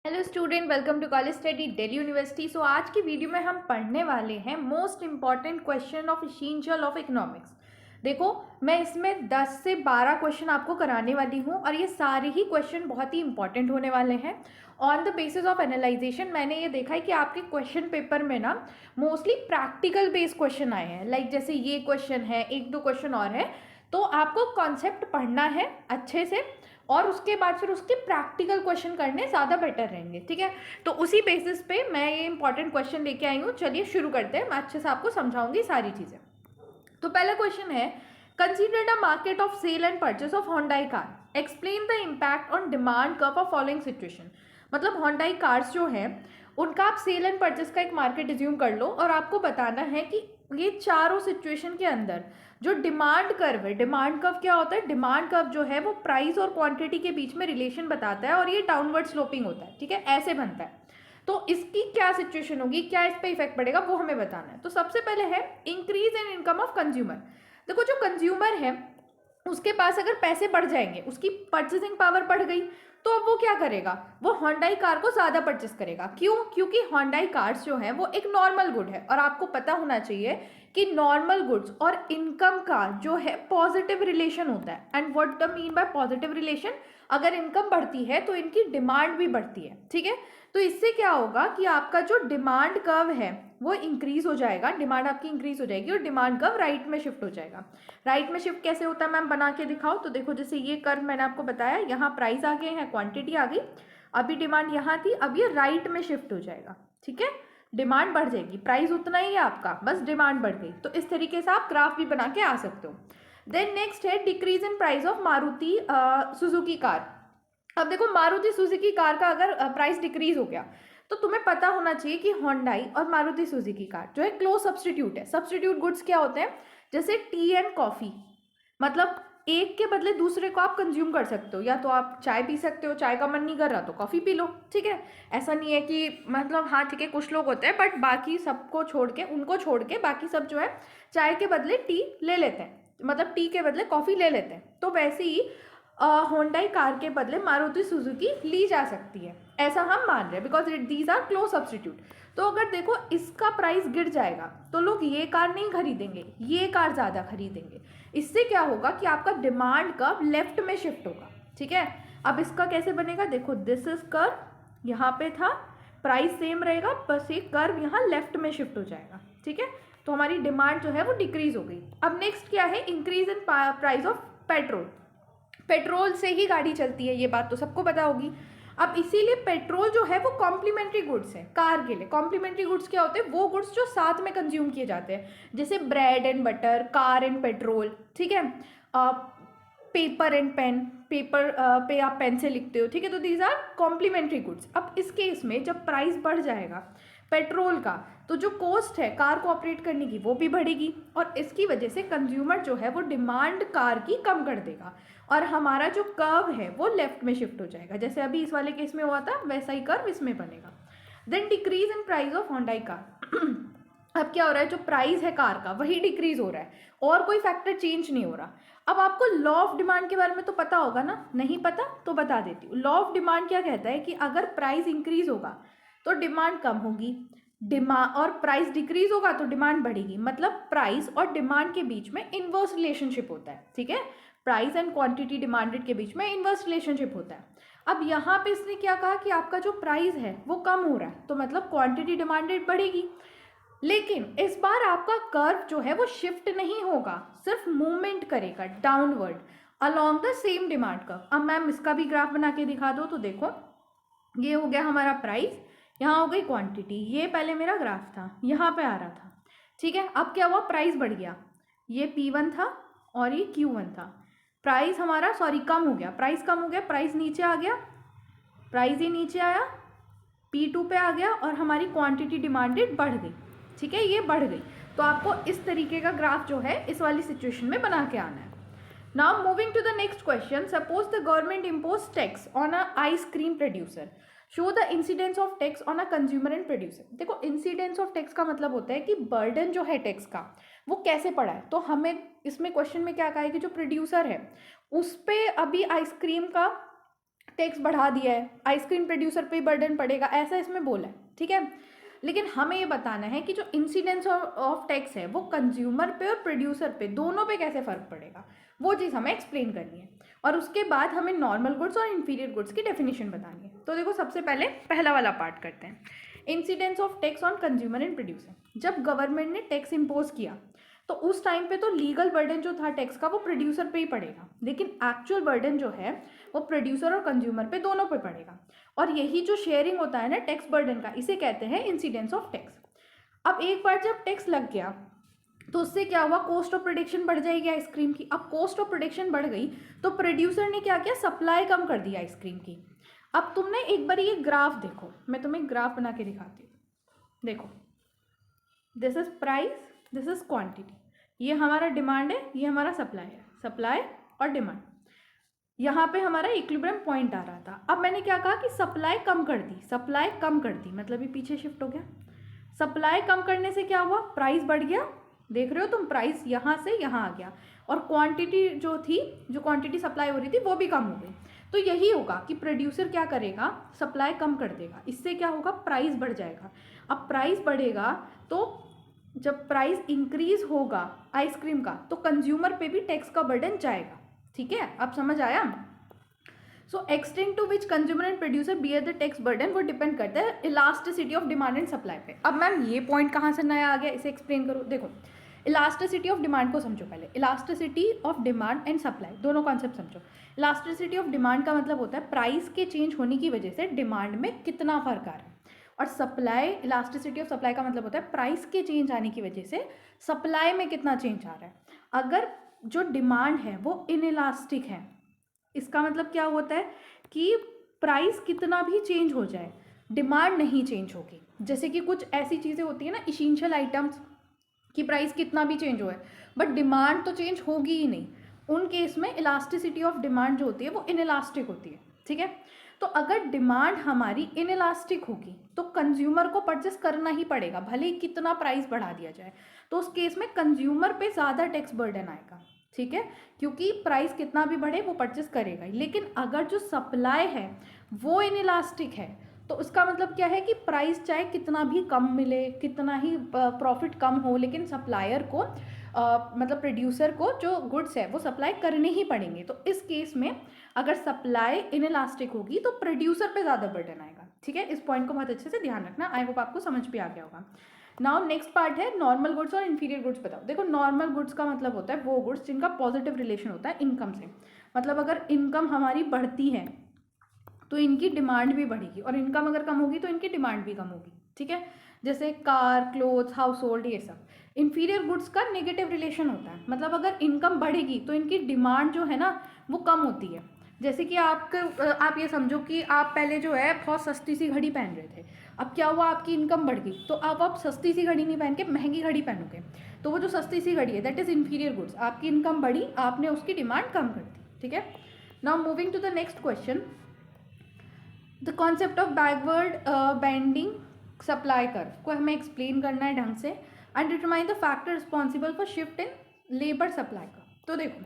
Hello student, welcome to college study Delhi University. So आज की video में हम पढ़ने वाले हैं most important question of essential of economics. देखो, मैं इसमें 10 से 12 क्वेश्चन आपको कराने वाली हूँ और ये सारे ही क्वेश्चन बहुत ही इंपॉर्टेंट होने वाले हैं। On the basis of analysation मैंने ये देखा है कि आपके क्वेश्चन पेपर में ना मोस्टली प्रैक्टिकल बेस्ड क्वेश्चन आए हैं। लाइक जैसे ये क्वेश्चन है, एक दो क्वेश्चन और है, तो आपको कॉन्सेप्ट पढ़ना है अच्छे से और उसके बाद फिर उसके प्रैक्टिकल क्वेश्चन करने ज़्यादा बेटर रहेंगे। ठीक है, तो उसी बेसिस पे मैं ये इंपॉर्टेंट क्वेश्चन लेके आई हूँ। चलिए शुरू करते हैं, मैं अच्छे से आपको समझाऊंगी सारी चीज़ें। तो पहला क्वेश्चन है, consider the market of sale and purchase of Hyundai car, explain the impact on demand curve of following situation. मतलब होंडाई कार्स जो है उनका आप सेल एंड परचेस का एक मार्केट एज्यूम कर लो और आपको बताना है कि ये चारों सिचुएशन के अंदर जो डिमांड कर्व है, डिमांड कर्व क्या होता है, डिमांड कर्व जो है वो प्राइस और क्वांटिटी के बीच में रिलेशन बताता है और ये डाउनवर्ड स्लोपिंग होता है। ठीक है, ऐसे बनता है। तो इसकी क्या सिचुएशन होगी, क्या इस पर इफेक्ट पड़ेगा, वो हमें बताना है। तो सबसे पहले है increase in income of consumer. देखो, जो कंज्यूमर है उसके पास अगर पैसे बढ़ जाएंगे, उसकी परचेसिंग पावर बढ़ गई, तो अब वो क्या करेगा, वो होंडाई कार को ज़्यादा परचेस करेगा। क्यों? क्योंकि होंडाई कार्स जो है वो एक नॉर्मल गुड है और आपको पता होना चाहिए कि नॉर्मल गुड्स और इनकम का जो है पॉजिटिव रिलेशन होता है। And what the mean by positive relation, अगर इनकम बढ़ती है तो इनकी डिमांड भी बढ़ती है। ठीक है, तो इससे क्या होगा कि आपका जो डिमांड कर्व है वो इंक्रीज हो जाएगा, डिमांड आपकी इंक्रीज हो जाएगी और डिमांड कर्व राइट में शिफ्ट हो जाएगा। राइट में शिफ्ट कैसे होता है मैम, बना के दिखाओ। तो देखो, जैसे ये कर्व मैंने आपको बताया, यहाँ प्राइस आ गए हैं, क्वांटिटी आ गई, अभी डिमांड यहाँ थी, अब ये राइट में शिफ्ट हो जाएगा। ठीक है, डिमांड बढ़ जाएगी, प्राइस उतना ही है आपका, बस डिमांड बढ़ गई। तो इस तरीके से आप ग्राफ भी बना के आ सकते हो। देन नेक्स्ट है decrease in price of Maruti Suzuki car. अब देखो, मारुति सुजुकी कार का अगर प्राइस डिक्रीज हो गया तो तुम्हें पता होना चाहिए कि होंडाई और मारुति सुजुकी कार जो है क्लोज सब्सटीट्यूट है। सब्सटीट्यूट गुड्स क्या होते हैं, जैसे टी एंड कॉफी, मतलब एक के बदले दूसरे को आप कंज्यूम कर सकते हो। या तो आप चाय पी सकते हो, चाय का मन नहीं कर रहा तो कॉफ़ी पी लो। ठीक है, ऐसा नहीं है कि मतलब, हाँ ठीक है कुछ लोग होते हैं बट बाकी सबको छोड़ के, उनको छोड़ के बाकी सब जो है चाय के बदले टी ले लेते हैं, मतलब टी के बदले कॉफ़ी ले लेते हैं। तो वैसे ही होंडाई कार के बदले मारुति सुजुकी ली जा सकती है, ऐसा हम मान रहे हैं, because these are close substitute. तो अगर देखो इसका प्राइस गिर जाएगा तो लोग ये कार नहीं खरीदेंगे, ये कार ज़्यादा खरीदेंगे। इससे क्या होगा कि आपका डिमांड कर्व लेफ्ट में शिफ्ट होगा। ठीक है, अब इसका कैसे बनेगा, देखो दिस इज कर्व, यहाँ पे था, प्राइस सेम रहेगा, बस ये कर्व यहाँ लेफ्ट में शिफ्ट हो जाएगा। ठीक है, तो हमारी डिमांड जो है वो डिक्रीज हो गई। अब नेक्स्ट क्या है, increase in price of petrol. Petrol से ही गाड़ी चलती है, ये बात तो सबको पता होगी। अब इसीलिए पेट्रोल जो है वो कॉम्प्लीमेंट्री गुड्स है कार के लिए। कॉम्प्लीमेंट्री गुड्स क्या होते हैं, वो गुड्स जो साथ में कंज्यूम किए जाते हैं, जैसे bread and butter, car and petrol. ठीक है, पेपर एंड पेन, पेपर पे आप पेन से लिखते हो। ठीक है, तो दीज आर कॉम्प्लीमेंट्री गुड्स। अब इस केस में जब प्राइस बढ़ जाएगा पेट्रोल का, तो जो कॉस्ट है कार को ऑपरेट करने की वो भी बढ़ेगी और इसकी वजह से कंज्यूमर जो है वो डिमांड कार की कम कर देगा और हमारा जो कर्व है वो लेफ्ट में शिफ्ट हो जाएगा। जैसे अभी इस वाले केस में हुआ था वैसा ही कर्व इसमें बनेगा। Then decrease in price of Hyundai car. अब क्या हो रहा है, जो प्राइस है कार का वही डिक्रीज हो रहा है और कोई फैक्टर चेंज नहीं हो रहा। अब आपको लॉ ऑफ डिमांड के बारे में तो पता होगा ना, नहीं पता तो बता देती हूँ। लॉ ऑफ डिमांड क्या कहता है कि अगर प्राइस इंक्रीज होगा तो डिमांड कम होगी, डिमांड और प्राइस डिक्रीज होगा तो डिमांड बढ़ेगी। मतलब प्राइस और डिमांड के बीच में इनवर्स रिलेशनशिप होता है। ठीक है, प्राइस एंड क्वांटिटी डिमांडेड के बीच में इनवर्स रिलेशनशिप होता है। अब यहाँ पे इसने क्या कहा कि आपका जो प्राइस है वो कम हो रहा है, तो मतलब क्वांटिटी डिमांडेड बढ़ेगी। लेकिन इस बार आपका कर्व जो है वो शिफ्ट नहीं होगा, सिर्फ मूवमेंट करेगा downward along the same demand curve. अब मैम इसका भी ग्राफ बना के दिखा दो। तो देखो, ये हो गया हमारा प्राइस, यहाँ हो गई क्वांटिटी, ये पहले मेरा ग्राफ था, यहाँ पे आ रहा था। ठीक है, अब क्या हुआ, प्राइस बढ़ गया, ये P1 था और ये Q1 था। प्राइस हमारा कम हो गया, प्राइस कम हो गया, प्राइस नीचे आ गया, प्राइस ही नीचे आया, P2 पे आ गया और हमारी क्वांटिटी डिमांडेड बढ़ गई। ठीक है, ये बढ़ गई। तो आपको इस तरीके का ग्राफ जो है इस वाली सिचुएशन में बना के आना है। Now moving to the next question, suppose the government impose tax on a ice cream producer, show the incidence of tax on a consumer and producer. देखो, इंसिडेंस ऑफ टैक्स का मतलब होता है कि बर्डन जो है टैक्स का वो कैसे पड़ा है। तो हमें इसमें क्वेश्चन में क्या कहा है कि जो प्रोड्यूसर है उस पर अभी आइसक्रीम का टैक्स बढ़ा दिया है, आइसक्रीम प्रोड्यूसर पे ही बर्डन पड़ेगा, ऐसा इसमें बोला है, ठीक है। लेकिन हमें ये बताना है कि जो इंसिडेंस ऑफ टैक्स है वो कंज्यूमर पे और प्रोड्यूसर पे दोनों पे कैसे फ़र्क पड़ेगा, वो चीज़ हमें एक्सप्लेन करनी है। और उसके बाद हमें नॉर्मल गुड्स और इन्फीरियर गुड्स की डेफिनेशन बतानी है। तो देखो सबसे पहले पहला वाला पार्ट करते हैं, incidence of tax on consumer and producer. जब गवर्नमेंट ने टैक्स इम्पोज किया तो उस टाइम पे तो लीगल बर्डन जो था टैक्स का वो प्रोड्यूसर पे ही पड़ेगा, लेकिन एक्चुअल बर्डन जो है वो प्रोड्यूसर और कंज्यूमर पे दोनों पे पड़ेगा। और यही जो शेयरिंग होता है ना टैक्स बर्डन का, इसे कहते हैं इंसिडेंस ऑफ टैक्स। अब एक बार जब टैक्स लग गया तो उससे क्या हुआ, कॉस्ट ऑफ प्रोडक्शन बढ़ जाएगी आइसक्रीम की। अब कॉस्ट ऑफ प्रोडक्शन बढ़ गई तो प्रोड्यूसर ने क्या किया, सप्लाई कम कर दी आइसक्रीम की। अब तुमने एक बार ये ग्राफ देखो, मैं तुम्हें ग्राफ बना के दिखाती हूँ। देखो, this is price, this is quantity, ये हमारा डिमांड है, ये हमारा सप्लाई है, सप्लाई और डिमांड। यहाँ पे हमारा इक्विलिब्रियम पॉइंट आ रहा था। अब मैंने क्या कहा कि सप्लाई कम कर दी, सप्लाई कम कर दी मतलब ये पीछे शिफ्ट हो गया। सप्लाई कम करने से क्या हुआ, प्राइस बढ़ गया, देख रहे हो तुम, प्राइस यहाँ से यहाँ आ गया। और क्वांटिटी जो थी, जो क्वांटिटी सप्लाई हो रही थी वो भी कम हो गई। तो यही होगा कि प्रोड्यूसर क्या करेगा, सप्लाई कम कर देगा, इससे क्या होगा, प्राइस बढ़ जाएगा। अब प्राइस बढ़ेगा तो जब प्राइस इंक्रीज होगा आइसक्रीम का तो कंज्यूमर पे भी टैक्स का बर्डन जाएगा, ठीक है। अब समझ आया। So extent to which consumer and producer bear the tax burden वो डिपेंड करता है elasticity of demand and supply पे। अब मैम ये पॉइंट कहाँ से नया आ गया, इसे एक्सप्लेन करो। देखो, इलास्टिसिटी ऑफ डिमांड को समझो पहले। Elasticity of demand and supply दोनों कॉन्सेप्ट समझो। इलास्टिसिटी ऑफ डिमांड का मतलब होता है प्राइस के चेंज होने की वजह से डिमांड में कितना फर्क आ रहा है। और सप्लाई, इलास्टिसिटी ऑफ सप्लाई का मतलब होता है प्राइस के चेंज आने की वजह से सप्लाई में कितना चेंज आ रहा है। अगर जो डिमांड है वो इनइलास्टिक है, इसका मतलब क्या होता है कि प्राइस कितना भी चेंज हो जाए डिमांड नहीं चेंज होगी। जैसे कि कुछ ऐसी चीज़ें होती है ना, इसेंशियल आइटम्स की प्राइस कितना भी चेंज हो बट डिमांड तो चेंज होगी ही नहीं, उन केस में इलास्टिसिटी ऑफ डिमांड जो होती है वो इनइलास्टिक होती है, ठीक है। तो अगर डिमांड हमारी इनइलास्टिक होगी तो कंज्यूमर को परचेस करना ही पड़ेगा, भले ही कितना प्राइस बढ़ा दिया जाए। तो उस केस में कंज्यूमर पे ज़्यादा टैक्स बर्डन आएगा, ठीक है, क्योंकि प्राइस कितना भी बढ़े वो परचेस करेगा ही। लेकिन अगर जो सप्लाई है वो इनइलास्टिक है तो उसका मतलब क्या है कि प्राइस चाहे कितना भी कम मिले, कितना ही प्रॉफिट कम हो, लेकिन सप्लायर को मतलब प्रोड्यूसर को जो गुड्स है वो सप्लाई करने ही पड़ेंगे। तो इस केस में अगर सप्लाई इनइलास्टिक होगी तो प्रोड्यूसर पे ज़्यादा बर्डन आएगा, ठीक है। इस पॉइंट को बहुत अच्छे से ध्यान रखना, आई होप आपको समझ भी आ गया होगा। नाउ नेक्स्ट पार्ट है नॉर्मल गुड्स और इन्फीरियर गुड्स। बताओ, देखो नॉर्मल गुड्स का मतलब होता है वो गुड्स जिनका पॉजिटिव रिलेशन होता है इनकम से। मतलब अगर इनकम हमारी बढ़ती है तो इनकी डिमांड भी बढ़ेगी, और इनकम अगर कम होगी तो इनकी डिमांड भी कम होगी, ठीक है। जैसे कार, क्लोथ्स, हाउस होल्ड, ये सब। इन्फीरियर गुड्स का नेगेटिव रिलेशन होता है, मतलब अगर इनकम बढ़ेगी तो इनकी डिमांड जो है ना वो कम होती है। जैसे कि आप ये समझो कि आप पहले जो है बहुत सस्ती सी घड़ी पहन रहे थे, अब क्या हुआ, आपकी इनकम बढ़ गई तो अब आप सस्ती सी घड़ी नहीं पहन के महंगी घड़ी पहनोगे, तो वो जो सस्ती सी घड़ी है दैट इज़ इन्फीरियर गुड्स। आपकी इनकम बढ़ी, आपने उसकी डिमांड कम कर दी, ठीक है। Now moving to the next question, the concept of backward bending supply curve को हमें एक्सप्लेन करना है ढंग से, and determine the factor responsible for shift in labour supply curve. तो देखो,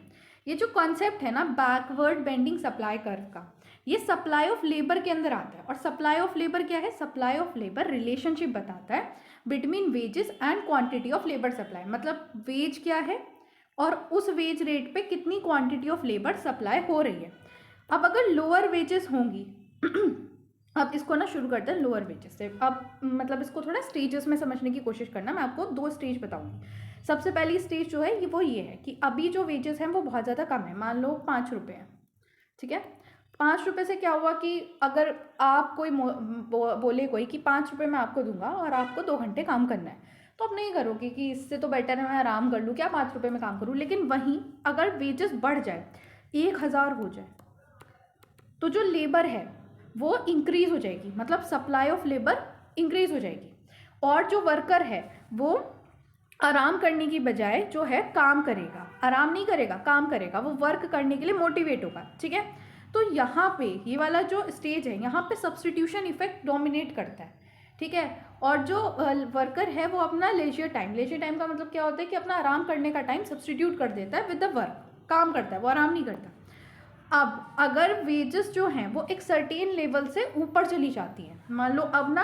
ये जो कॉन्सेप्ट है ना बैकवर्ड बेंडिंग सप्लाई कर्व का, ये सप्लाई ऑफ लेबर के अंदर आता है। और सप्लाई ऑफ लेबर क्या है, सप्लाई ऑफ लेबर रिलेशनशिप बताता है between wages and quantity of labour supply. मतलब वेज क्या है और उस वेज रेट पे कितनी क्वांटिटी ऑफ लेबर सप्लाई हो रही है। अब अगर लोअर वेजेस होंगी अब इसको ना शुरू करते हैं लोअर वेजेस से। अब मतलब इसको थोड़ा स्टेजेस में समझने की कोशिश करना, मैं आपको 2 स्टेज बताऊंगी। सबसे पहली स्टेज जो है वो ये है कि अभी जो वेजेस हैं वो बहुत ज़्यादा कम है, मान लो 5 रुपये हैं, ठीक है। 5 रुपये से क्या हुआ कि अगर आप कोई बोले कोई कि 5 रुपये मैं आपको दूंगा और आपको 2 घंटे काम करना है, तो आप नहीं करोगे कि इससे तो बेटर है मैं आराम कर लूँ, क्या 5 रुपये में काम करूँ। लेकिन वहीं अगर वेजेस बढ़ जाए, 1000 हो जाए, तो जो लेबर है वो इंक्रीज हो जाएगी, मतलब सप्लाई ऑफ लेबर इंक्रीज हो जाएगी, और जो वर्कर है वो आराम करने की बजाय जो है काम करेगा, आराम नहीं करेगा, काम करेगा, वो वर्क करने के लिए मोटिवेट होगा, ठीक है। तो यहाँ पे ये वाला जो स्टेज है यहाँ पे सब्स्टिट्यूशन इफेक्ट डोमिनेट करता है, ठीक है। और जो वर्कर है वो अपना लेजर टाइम का मतलब क्या होता है कि अपना आराम करने का टाइम सब्स्टिट्यूट कर देता है विद द वर्क, काम करता है, वो आराम नहीं करता। अब अगर वेजेस जो हैं वो एक सर्टेन लेवल से ऊपर चली जाती हैं, मान लो अब ना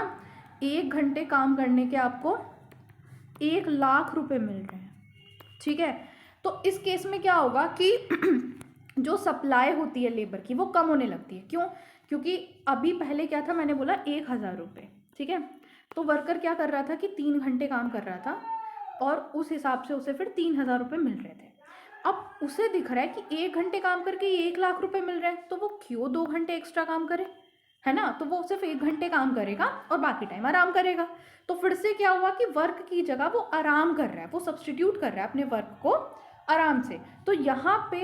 1 घंटे काम करने के आपको 1 लाख रुपए मिल रहे हैं, ठीक है, तो इस केस में क्या होगा कि जो सप्लाई होती है लेबर की वो कम होने लगती है। क्यों? क्योंकि अभी पहले क्या था, मैंने बोला 1,000 रुपये, ठीक है, तो वर्कर क्या कर रहा था कि 3 घंटे काम कर रहा था और उस हिसाब से उसे फिर 3,000 रुपये मिल रहे थे। अब उसे दिख रहा है कि 1 घंटे काम करके 1 लाख रुपए मिल रहे हैं, तो वो क्यों 2 घंटे एक्स्ट्रा काम करे, है ना। तो वो सिर्फ 1 घंटे काम करेगा और बाकी टाइम आराम करेगा। तो फिर से क्या हुआ कि वर्क की जगह वो आराम कर रहा है, वो सब्सटीट्यूट कर रहा है अपने वर्क को आराम से। तो यहाँ पे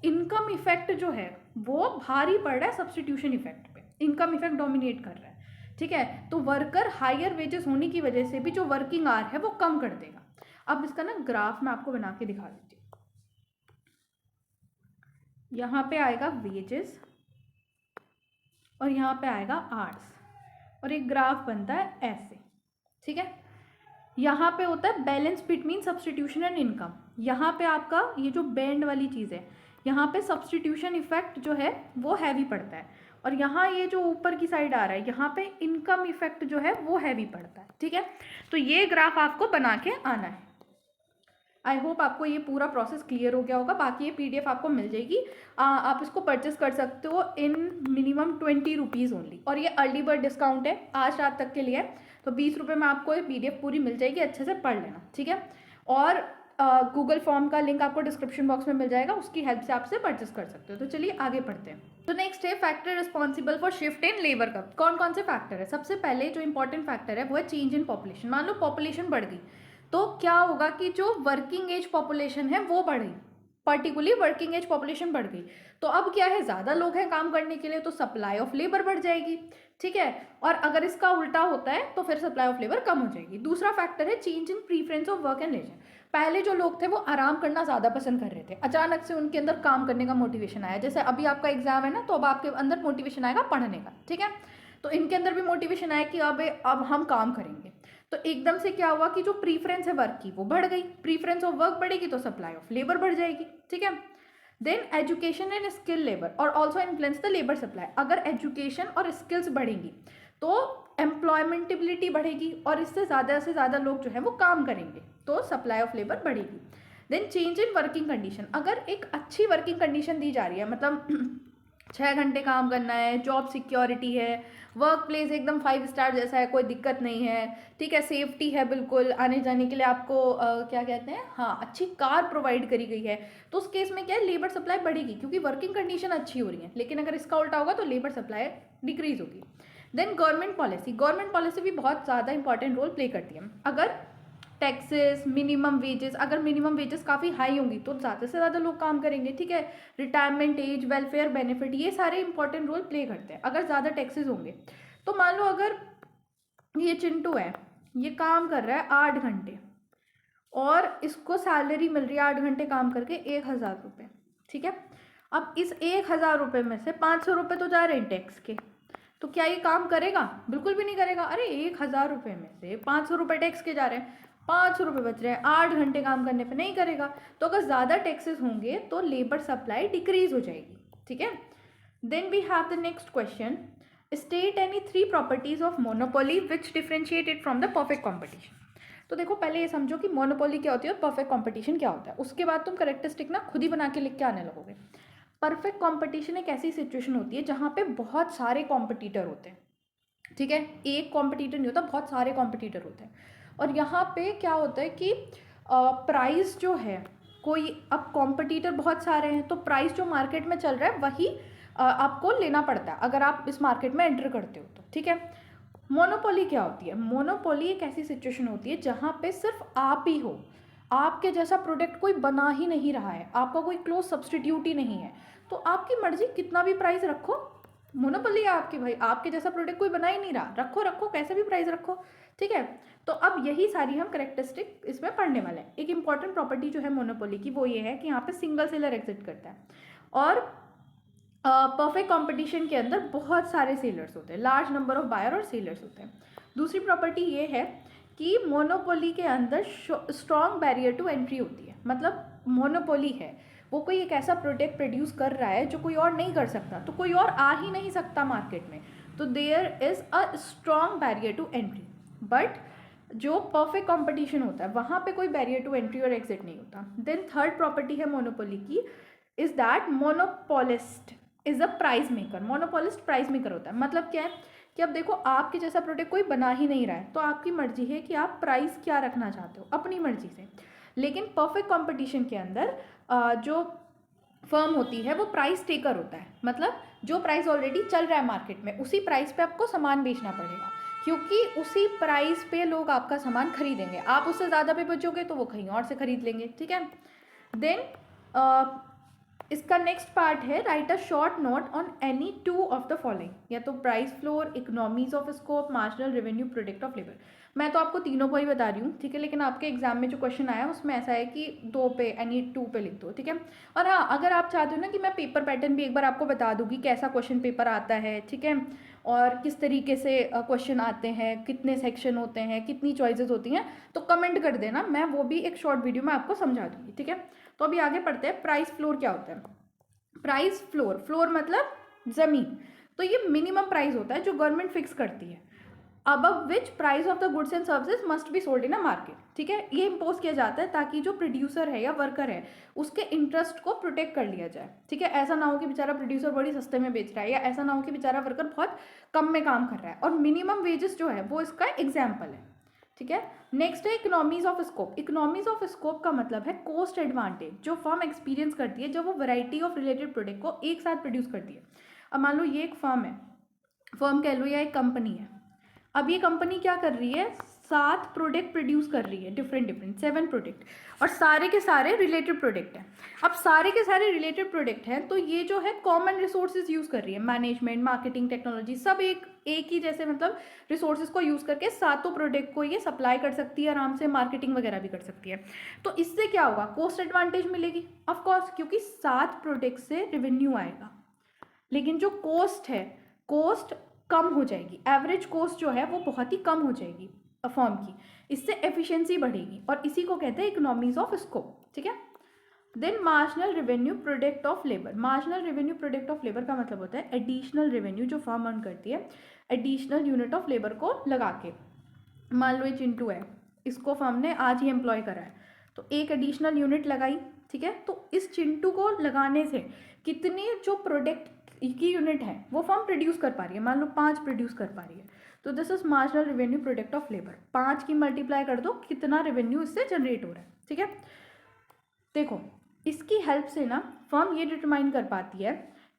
इनकम इफेक्ट जो है वो भारी पड़ रहा है सब्सटीट्यूशन इफेक्ट पे, इनकम इफेक्ट डोमिनेट कर रहा है, ठीक है। तो वर्कर हायर वेजेस होने की वजह से भी जो वर्किंग आवर है वो कम कर देगा। अब इसका ना ग्राफ मैं आपको बना के दिखा देती हूँ। यहाँ पे आएगा वेजेस और यहाँ पे आएगा आवर्स और एक ग्राफ बनता है ऐसे, ठीक है। यहाँ पे होता है balance between substitution and income. यहाँ पे आपका ये जो बैंड वाली चीज़ है, यहाँ पे सब्सटीट्यूशन इफेक्ट जो है वो हैवी पड़ता है और यहाँ ये जो ऊपर की साइड आ रहा है यहाँ पे इनकम इफेक्ट जो है वो हैवी पड़ता है, ठीक है। तो ये ग्राफ आपको बना के आना है। आई होप आपको ये पूरा प्रोसेस क्लियर हो गया होगा। बाकी ये पीडीएफ आपको मिल जाएगी, आप इसको परचेस कर सकते हो इन मिनिमम 20 रुपीज़ ओनली। और ये अर्ली बर्ड डिस्काउंट है, आज रात तक के लिए है, तो 20 रुपये में आपको ये पीडीएफ पूरी मिल जाएगी, अच्छे से पढ़ लेना, ठीक है। और गूगल फॉर्म का लिंक आपको डिस्क्रिप्शन बॉक्स में मिल जाएगा, उसकी हेल्प से आपसे परचेस कर सकते हो। तो चलिए आगे पढ़ते हैं। तो नेक्स्ट है factor responsible for shift in labour का। कौन कौन से फैक्टर है? सबसे पहले जो इंपॉर्टेंट फैक्टर है वो है चेंज इन पॉपुलेशन। मान लो पॉपुलेशन बढ़ गई तो क्या होगा कि जो वर्किंग एज पॉपुलेशन है वो बढ़ गई, पर्टिकुलरली वर्किंग एज पॉपुलेशन बढ़ गई, तो अब क्या है, ज़्यादा लोग हैं काम करने के लिए, तो सप्लाई ऑफ लेबर बढ़ जाएगी, ठीक है। और अगर इसका उल्टा होता है तो फिर सप्लाई ऑफ लेबर कम हो जाएगी। दूसरा फैक्टर है change in preference of work and leisure. पहले जो लोग थे वो आराम करना ज़्यादा पसंद कर रहे थे, अचानक से उनके अंदर काम करने का मोटिवेशन आया। जैसे अभी आपका एग्जाम है ना, तो अब आपके अंदर मोटिवेशन आएगा पढ़ने का, ठीक है। तो इनके अंदर भी मोटिवेशन आया कि अब हम काम करेंगे, तो एकदम से क्या हुआ कि जो प्रीफरेंस है वर्क की वो बढ़ गई, प्रीफरेंस ऑफ वर्क बढ़ेगी तो सप्लाई ऑफ लेबर बढ़ जाएगी, ठीक है। Then education and skill labour और also influence the labour supply. अगर एजुकेशन और स्किल्स बढ़ेंगी तो एम्प्लॉयमेंटेबिलिटी बढ़ेगी और इससे ज़्यादा से ज़्यादा लोग जो है वो काम करेंगे, तो सप्लाई ऑफ लेबर बढ़ेगी। Then change in working condition. अगर एक अच्छी वर्किंग कंडीशन दी जा रही है, मतलब 6 घंटे काम करना है, जॉब सिक्योरिटी है, वर्क प्लेस एकदम 5 स्टार जैसा है, कोई दिक्कत नहीं है, ठीक है, सेफ्टी है बिल्कुल, आने जाने के लिए आपको क्या कहते हैं, हाँ, अच्छी कार प्रोवाइड करी गई है, तो उस केस में क्या है, लेबर सप्लाई बढ़ेगी क्योंकि वर्किंग कंडीशन अच्छी हो रही है। लेकिन अगर इसका उल्टा होगा तो लेबर सप्लाई डिक्रीज होगी। देन गवर्नमेंट पॉलिसी भी बहुत ज़्यादा इंपॉर्टेंट रोल प्ले करती है। अगर टैक्सेस, मिनिमम वेजेस, अगर मिनिमम वेजेस काफ़ी हाई होंगी तो ज़्यादा से ज़्यादा लोग काम करेंगे, ठीक है। रिटायरमेंट एज, वेलफेयर बेनिफिट, ये सारे इंपॉर्टेंट रोल प्ले करते हैं। अगर ज़्यादा टैक्सेस होंगे तो मान लो अगर ये चिंटू है, ये काम कर रहा है 8 घंटे और इसको सैलरी मिल रही है 8 घंटे काम करके 1,000 रुपये, ठीक है। अब इस 1,000 रुपये में से 500 रुपये तो जा रहे हैं टैक्स के, तो क्या ये काम करेगा? बिल्कुल भी नहीं करेगा। अरे 1,000 रुपये में से 500 रुपये टैक्स के जा रहे हैं, 500 रुपये बच रहे हैं, 8 घंटे काम करने पे नहीं करेगा। तो अगर ज़्यादा टैक्सेस होंगे तो लेबर सप्लाई डिक्रीज हो जाएगी, ठीक है। Then we have the next question, state any 3 properties of monopoly which differentiate it from the perfect competition. तो देखो पहले ये समझो कि मोनोपोली क्या होती है और परफेक्ट कॉम्पिटिशन क्या होता है, उसके बाद तुम करेक्टरिस्टिक ना खुद ही बना के लिख के आने लगोगे। परफेक्ट कॉम्पिटिशन एक ऐसी सिचुएशन होती है जहाँ पे बहुत सारे कॉम्पिटिटर होते हैं, ठीक है, एक कॉम्पिटिटर नहीं होता, बहुत सारे कॉम्पिटिटर होते हैं। और यहाँ पे क्या होता है कि प्राइस जो है, कोई अब कॉम्पिटिटर बहुत सारे हैं तो प्राइस जो मार्केट में चल रहा है वही आपको लेना पड़ता है अगर आप इस मार्केट में एंटर करते हो तो, ठीक है। मोनोपोली क्या होती है? मोनोपोली एक ऐसी सिचुएशन होती है जहाँ पे सिर्फ आप ही हो, आपके जैसा प्रोडक्ट कोई बना ही नहीं रहा है, आपका कोई क्लोज सब्सटीट्यूट ही नहीं है, तो आपकी मर्जी कितना भी प्राइस रखो, मोनोपोली है आपकी, भाई आपके जैसा प्रोडक्ट कोई बना ही नहीं रहा, रखो रखो कैसे भी प्राइस रखो, ठीक है। तो अब यही सारी हम करेक्टरिस्टिक इसमें पढ़ने वाले हैं। एक इंपॉर्टेंट प्रॉपर्टी जो है मोनोपोली की वो ये है कि यहाँ पे सिंगल सेलर एग्जिट करता है और परफेक्ट कंपटीशन के अंदर बहुत सारे सेलर्स होते हैं, लार्ज नंबर ऑफ बायर और सेलर्स होते हैं। दूसरी प्रॉपर्टी ये है कि मोनोपोली के अंदर स्ट्रॉन्ग बैरियर टू एंट्री होती है, मतलब मोनोपोली है वो कोई एक ऐसा प्रोडक्ट प्रोड्यूस कर रहा है जो कोई और नहीं कर सकता, तो कोई और आ ही नहीं सकता मार्केट में, तो there is a strong barrier to entry. But जो परफेक्ट कंपटीशन होता है वहाँ पे कोई बैरियर टू एंट्री और एग्जिट नहीं होता। देन थर्ड प्रॉपर्टी है मोनोपोली की, is that monopolist is a price maker. Monopolist price maker होता है। मतलब क्या है कि अब देखो आपके जैसा प्रोडक्ट कोई बना ही नहीं रहा है, तो आपकी मर्जी है कि आप प्राइस क्या रखना चाहते हो अपनी मर्जी से। लेकिन परफेक्ट कंपटीशन के अंदर जो फर्म होती है वो प्राइस टेकर होता है। मतलब जो प्राइस ऑलरेडी चल रहा है मार्केट में उसी प्राइस पे आपको सामान बेचना पड़ेगा, क्योंकि उसी प्राइस पे लोग आपका सामान खरीदेंगे। आप उससे ज़्यादा पे बेचोगे तो वो कहीं और से खरीद लेंगे, ठीक है। देन इसका नेक्स्ट पार्ट है right a short note on any two of the following, या तो price floor, economies of scope, marginal revenue, product of labour. मैं तो आपको तीनों को ही बता रही हूँ, ठीक है, लेकिन आपके एग्जाम में जो क्वेश्चन आया उसमें ऐसा है कि 2 पे एनी 2 पे लिख दो, ठीक है। और हाँ, अगर आप चाहते हो ना कि मैं पेपर पैटर्न भी एक बार आपको बता दूंगी कैसा क्वेश्चन पेपर आता है, ठीक है, और किस तरीके से क्वेश्चन आते हैं, कितने सेक्शन होते हैं, कितनी चॉइसेस होती हैं, तो कमेंट कर देना, मैं वो भी एक शॉर्ट वीडियो में आपको समझा दूंगी, ठीक है। तो अभी आगे पढ़ते हैं। प्राइस फ्लोर क्या होता है? प्राइस फ्लोर, फ्लोर मतलब जमीन, तो ये मिनिमम प्राइस होता है जो गवर्नमेंट फिक्स करती है, above which price of the goods and services must be sold in a market, ठीक है। ये इम्पोज किया जाता है ताकि जो प्रोड्यूसर है या वर्कर है उसके इंटरेस्ट को प्रोटेक्ट कर लिया जाए, ठीक है। ऐसा ना हो कि बेचारा प्रोड्यूसर बड़ी सस्ते में बेच रहा है, या ऐसा ना हो कि बेचारा वर्कर बहुत कम में काम कर रहा है। और मिनिमम वेजेस जो है वो इसका एग्जाम्पल है, ठीक है। नेक्स्ट है economies of scope. Economies of scope का मतलब है कॉस्ट एडवांटेज जो फर्म एक्सपीरियंस करती है जब वो वैरायटी ऑफ रिलेटेड प्रोडक्ट को एक साथ प्रोड्यूस करती है। अब मान लो ये एक फर्म है, फर्म कह लो या एक कंपनी है। अब ये कंपनी क्या कर रही है, 7 प्रोडक्ट प्रोड्यूस कर रही है, डिफरेंट 7 प्रोडक्ट, और सारे के सारे रिलेटेड प्रोडक्ट हैं। अब सारे के सारे रिलेटेड प्रोडक्ट हैं, तो ये जो है कॉमन रिसोर्सेज यूज़ कर रही है, मैनेजमेंट, मार्केटिंग, टेक्नोलॉजी, सब एक ही जैसे मतलब रिसोर्सेज को यूज़ करके 7 प्रोडक्ट को ये सप्लाई कर सकती है, आराम से मार्केटिंग वगैरह भी कर सकती है। तो इससे क्या होगा, कॉस्ट एडवांटेज मिलेगी ऑफकोर्स, क्योंकि 7 प्रोडक्ट से रेवेन्यू आएगा, लेकिन जो कॉस्ट है, कॉस्ट कम हो जाएगी, एवरेज कॉस्ट जो है वो बहुत ही कम हो जाएगी फर्म की, इससे एफिशिएंसी बढ़ेगी, और इसी को कहते हैं इकोनॉमीज ऑफ स्कोप, ठीक है। Then marginal revenue product of labour. Marginal revenue product of labour का मतलब होता है एडिशनल रेवेन्यू जो फर्म अर्न करती है एडिशनल यूनिट ऑफ लेबर को लगा के। मान लो ये चिंटू है, इसको फर्म ने आज ही एम्प्लॉय करा है, तो एक एडिशनल यूनिट लगाई, ठीक है। तो इस चिंटू को लगाने से कितनी जो प्रोडक्ट की यूनिट है वो फर्म प्रोड्यूस कर पा रही है, मान लो 5 प्रोड्यूस कर पा रही है, तो this is marginal revenue product of labour. 5 की मल्टीप्लाई कर दो, कितना रेवेन्यू इससे जनरेट हो रहा है, ठीक है। देखो इसकी हेल्प से ना फर्म ये डिटरमाइन कर पाती है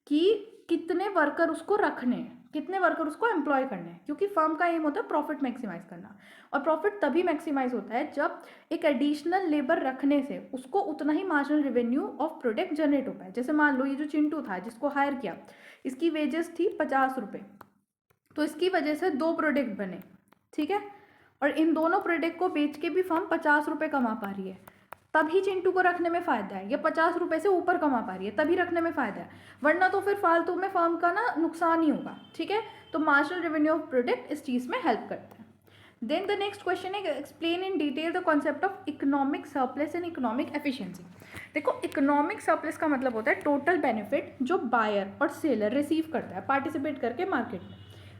कि कितने वर्कर उसको रखने हैं, कितने वर्कर उसको एम्प्लॉय करने हैं, क्योंकि फर्म का एम होता है प्रॉफिट मैक्सिमाइज करना, और प्रॉफिट तभी मैक्सिमाइज होता है जब एक एडिशनल लेबर रखने से उसको उतना ही marginal revenue of product generate हो पाए। जैसे मान लो ये जो चिंटू था जिसको हायर किया, इसकी वेजेस थी 50 रुपये, तो इसकी वजह से 2 प्रोडक्ट बने, ठीक है, और इन दोनों प्रोडक्ट को बेच के भी फर्म 50 रुपये कमा पा रही है, तभी चिंटू को रखने में फ़ायदा है। ये 50 रुपये से ऊपर कमा पा रही है तभी रखने में फ़ायदा है, वरना तो फिर फालतू में फर्म का ना नुकसान ही होगा, ठीक है। तो मार्जिनल रेवेन्यू ऑफ प्रोडक्ट इस चीज़ में हेल्प करता है। देन द नेक्स्ट क्वेश्चन है explain in detail the concept of economic surplus and economic efficiency. देखो इकोनॉमिक सरप्लस का मतलब होता है टोटल बेनिफिट जो बायर और सेलर रिसीव करता है पार्टिसिपेट करके मार्केट में।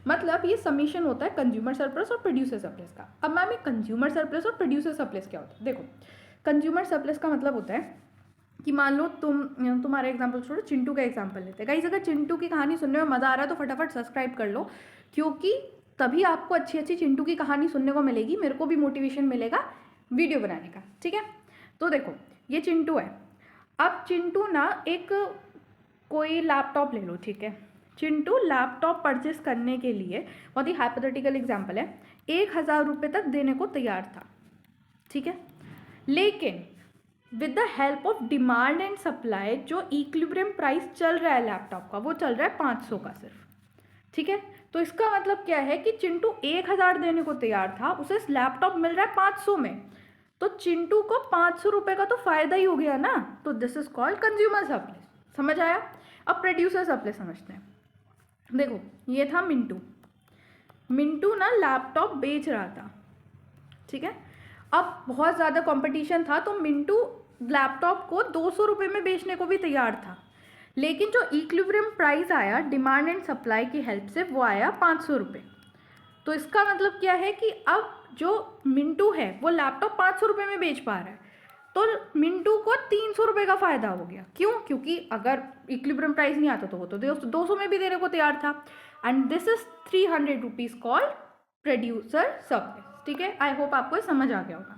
मतलब ये समीशन होता है कंज्यूमर सरप्लस और प्रोड्यूसर सरप्लस का। अब मैम कंज्यूमर सरप्लस और प्रोड्यूसर सरप्लस क्या होता है? देखो कंज्यूमर सरप्लस का मतलब होता है कि मान लो तुम्हारा एग्जांपल छोड़ो, चिंटू का एग्जांपल लेते हैं। गाइस अगर चिंटू की कहानी सुनने में मज़ा आ रहा है तो फटाफट सब्सक्राइब कर लो, क्योंकि तभी आपको अच्छी अच्छी चिंटू की कहानी सुनने को मिलेगी, मेरे को भी मोटिवेशन मिलेगा वीडियो बनाने का, ठीक है। तो देखो ये चिंटू है, अब चिंटू ना एक कोई लैपटॉप ले लो, ठीक है। चिंटू लैपटॉप परचेस करने के लिए, बहुत ही हाइपोथेटिकल एग्जाम्पल है, 1000 रुपये तक देने को तैयार था, ठीक है। लेकिन with the help of demand and supply जो इक्विलिब्रियम प्राइस चल रहा है लैपटॉप का वो चल रहा है 500 का सिर्फ, ठीक है। तो इसका मतलब क्या है कि चिंटू 1000 देने को तैयार था, उसे लैपटॉप मिल रहा है 500 में, तो चिंटू को 500 रुपये का तो फायदा ही हो गया ना। तो this is called consumer surplus, समझ आया। अब प्रोड्यूसर सरप्लस समझते हैं। देखो ये था मिंटू, मिंटू ना लैपटॉप बेच रहा था, ठीक है। अब बहुत ज़्यादा कंपटीशन था तो मिंटू लैपटॉप को 200 रुपये में बेचने को भी तैयार था, लेकिन जो इक्विलिब्रियम प्राइस आया डिमांड एंड सप्लाई की हेल्प से वो आया 500 रुपये। तो इसका मतलब क्या है कि अब जो मिंटू है वो लैपटॉप 500 रुपये में बेच पा रहा है, तो मिंटू को 300 रुपये का फ़ायदा हो गया। क्यों? क्योंकि अगर इक्विलिब्रियम प्राइस नहीं आता तो वो तो 200 में भी देने को तैयार था। And this is 300 rupees called producer surplus. ठीक है, आई होप आपको समझ आ गया होगा।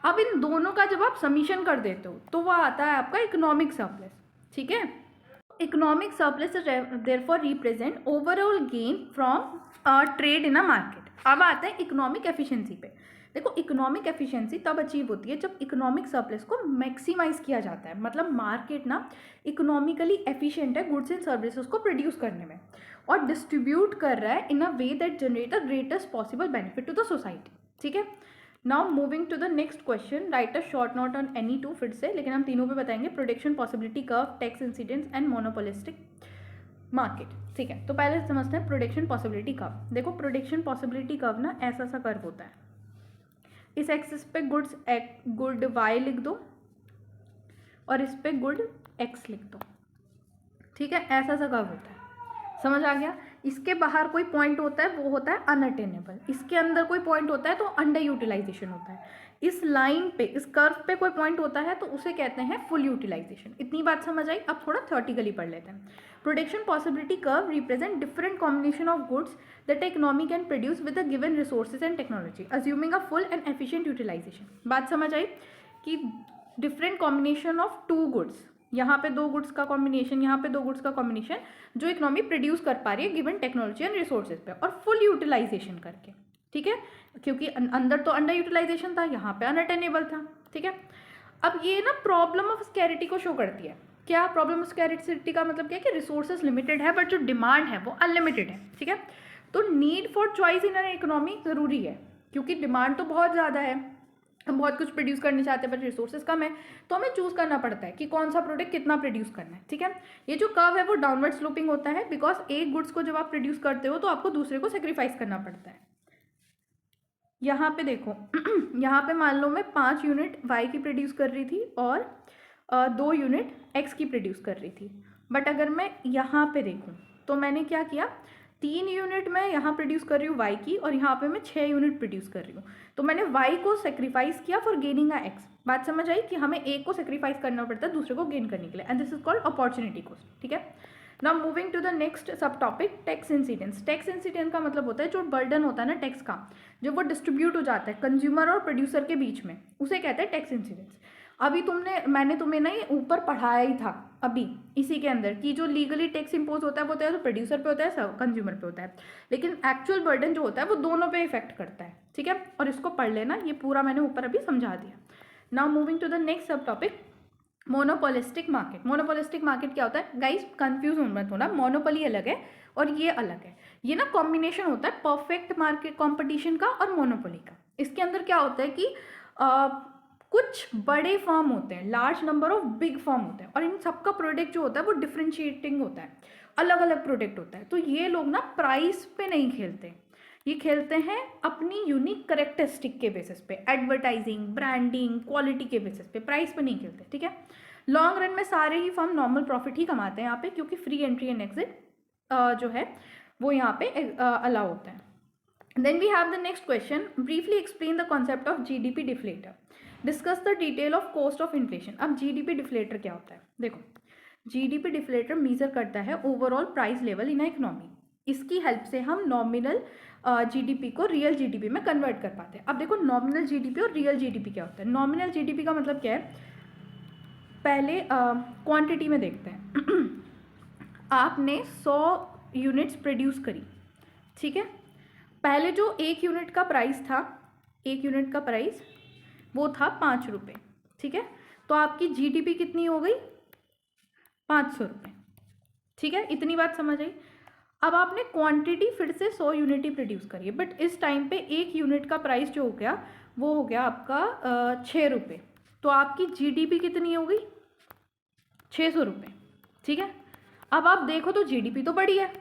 अब इन दोनों का जब आप समीशन कर देते हो तो वह आता है आपका इकोनॉमिक सरप्लस। ठीक है, economic surplus therefore represent overall gain from trade in a market. अब आता है इकोनॉमिक एफिशिएंसी पे। देखो, इकोनॉमिक एफिशिएंसी तब अचीव होती है जब इकोनॉमिक सरप्लस को मैक्सिमाइज किया जाता है। मतलब मार्केट ना इकोनॉमिकली एफिशिएंट है गुड्स एंड सर्विसेज को प्रोड्यूस करने में और डिस्ट्रीब्यूट कर रहा है in a way that generate the greatest possible benefit to the society. ठीक है, now moving to the next question, write a short note on any two. फिर से लेकिन हम तीनों पे बताएंगे, production possibility curve, tax incidents and monopolistic market. ठीक है, तो पहले समझते हैं प्रोडक्शन पॉसिबिलिटी कर्व। देखो, प्रोडक्शन पॉसिबिलिटी कर्व ना ऐसा सा कर्व होता है। इस एक्सिस पे गुड वाई लिख दो और इस पे गुड एक्स लिख दो। ठीक है, ऐसा सा कर्व होता है, समझ आ गया। इसके बाहर कोई पॉइंट होता है वो होता है अनअटेनेबल, इसके अंदर कोई पॉइंट होता है तो अंडर यूटिलाइजेशन होता है। इस लाइन पे, इस कर्व पे कोई पॉइंट होता है तो उसे कहते हैं फुल यूटिलाइजेशन। इतनी बात समझ आई। अब थोड़ा थ्योरेटिकली पढ़ लेते हैं। Production possibility curve represent different combination of goods that economy can produce with the given resources and technology assuming a full and efficient utilisation. बात समझ आई कि different combination of two goods, यहाँ पे दो गुड्स का कॉम्बिनेशन, यहाँ पे दो गुड्स का कॉम्बिनेशन जो इकोनॉमी प्रोड्यूस कर पा रही है गिवन टेक्नोलॉजी एंड रिसोर्सेज पे, और फुल यूटिलाइजेशन करके। ठीक है, क्योंकि अंदर तो अंडर यूटिलाइजेशन था, यहाँ पे अनअटेनेबल था। ठीक है, अब ये ना प्रॉब्लम ऑफ स्कैरिटी को शो करती है। क्या प्रॉब्लम ऑफ स्कैरिटी का मतलब क्या है कि रिसोर्सेज लिमिटेड है बट जो डिमांड है वो अनलिमिटेड है। ठीक है, तो need for choice in an economy ज़रूरी है, क्योंकि डिमांड तो बहुत ज़्यादा है, हम बहुत कुछ प्रोड्यूस करना चाहते हैं बट रिसोर्सेज कम है, तो हमें चूज करना पड़ता है कि कौन सा प्रोडक्ट कितना प्रोड्यूस करना है। ठीक है, ये जो कर्व है वो डाउनवर्ड स्लोपिंग होता है, बिकॉज एक गुड्स को जब आप प्रोड्यूस करते हो तो आपको दूसरे को सेक्रीफाइस करना पड़ता है। यहाँ पे देखो यहाँ पे मान लो मैं 5 यूनिट वाई की प्रोड्यूस कर रही थी और 2 यूनिट एक्स की प्रोड्यूस कर रही थी, बट अगर मैं यहाँ पे देखूँ तो मैंने क्या किया, 3 यूनिट मैं यहाँ प्रोड्यूस कर रही हूँ वाई की और यहाँ पे मैं 6 यूनिट प्रोड्यूस कर रही हूँ, तो मैंने वाई को सेक्रीफाइस किया फॉर गेनिंग अ एक्स। बात समझ आई कि हमें एक को सेक्रीफाइस करना पड़ता है दूसरे को गेन करने के लिए, and this is called opportunity cost. ठीक है, now moving to the next sub topic, tax incidence. Tax incidence का मतलब होता है जो बर्डन होता है ना टैक्स का, जब वो डिस्ट्रीब्यूट हो जाता है कंज्यूमर और प्रोड्यूसर के बीच में, उसे कहते हैं टैक्स इंसिडेंस। अभी मैंने तुम्हें ना ये ऊपर पढ़ाया ही था अभी इसी के अंदर कि जो लीगली टैक्स इंपोज होता है वो होता है तो प्रोड्यूसर पे होता है, कंज्यूमर पे होता है, लेकिन एक्चुअल बर्डन जो होता है वो दोनों पे इफेक्ट करता है। ठीक है, और इसको पढ़ लेना, ये पूरा मैंने ऊपर अभी समझा दिया। Now moving to the next sub topic, monopolistic market. Monopolistic market क्या होता है गाइस, कंफ्यूज मत होना, मोनोपोली अलग है और ये अलग है। ये ना कॉम्बिनेशन होता है परफेक्ट मार्केट कॉम्पिटिशन का और मोनोपोली का। इसके अंदर क्या होता है कि कुछ बड़े फर्म होते हैं, large number of big firm होते हैं, और इन सबका प्रोडक्ट जो होता है वो डिफ्रेंशिएटिंग होता है, अलग अलग प्रोडक्ट होता है। तो ये लोग ना प्राइस पे नहीं खेलते, ये खेलते हैं अपनी यूनिक करेक्टरिस्टिक के बेसिस पे, एडवर्टाइजिंग, ब्रांडिंग, क्वालिटी के बेसिस पे, प्राइस पे नहीं खेलते। ठीक है, लॉन्ग रन में सारे ही फर्म नॉर्मल प्रॉफिट ही कमाते हैं यहाँ पे, क्योंकि फ्री एंट्री एंड एग्जिट जो है वो यहाँ पे अलाउ होता है। Then we have the next question, briefly explain the concept of GDP deflator, discuss the detail of cost of inflation. अब जीडीपी डिफ्लेटर क्या होता है, देखो जीडीपी डिफ्लेटर मेजर करता है overall price level in economy. इसकी हेल्प से हम नॉमिनल जीडीपी को रियल जीडीपी में कन्वर्ट कर पाते हैं। अब देखो नॉमिनल जीडीपी और रियल जीडीपी क्या होता है। नॉमिनल जीडीपी का मतलब क्या है, पहले क्वांटिटी में देखते हैं आपने 100 यूनिट्स प्रोड्यूस करी, ठीक है, पहले जो 1 यूनिट का प्राइस था, 1 यूनिट का प्राइस वो था 5 रुपये, ठीक है, तो आपकी जीडीपी कितनी हो गई 500 रुपये। ठीक है, इतनी बात समझ आई। अब आपने क्वांटिटी फिर से 100 यूनिट ही प्रोड्यूस करी है, बट इस टाइम पे 1 यूनिट का प्राइस जो हो गया वो हो गया आपका 6 रुपये, तो आपकी जीडीपी कितनी हो गई 600 रुपये। ठीक है, अब आप देखो तो जीडीपी तो बढ़ी है,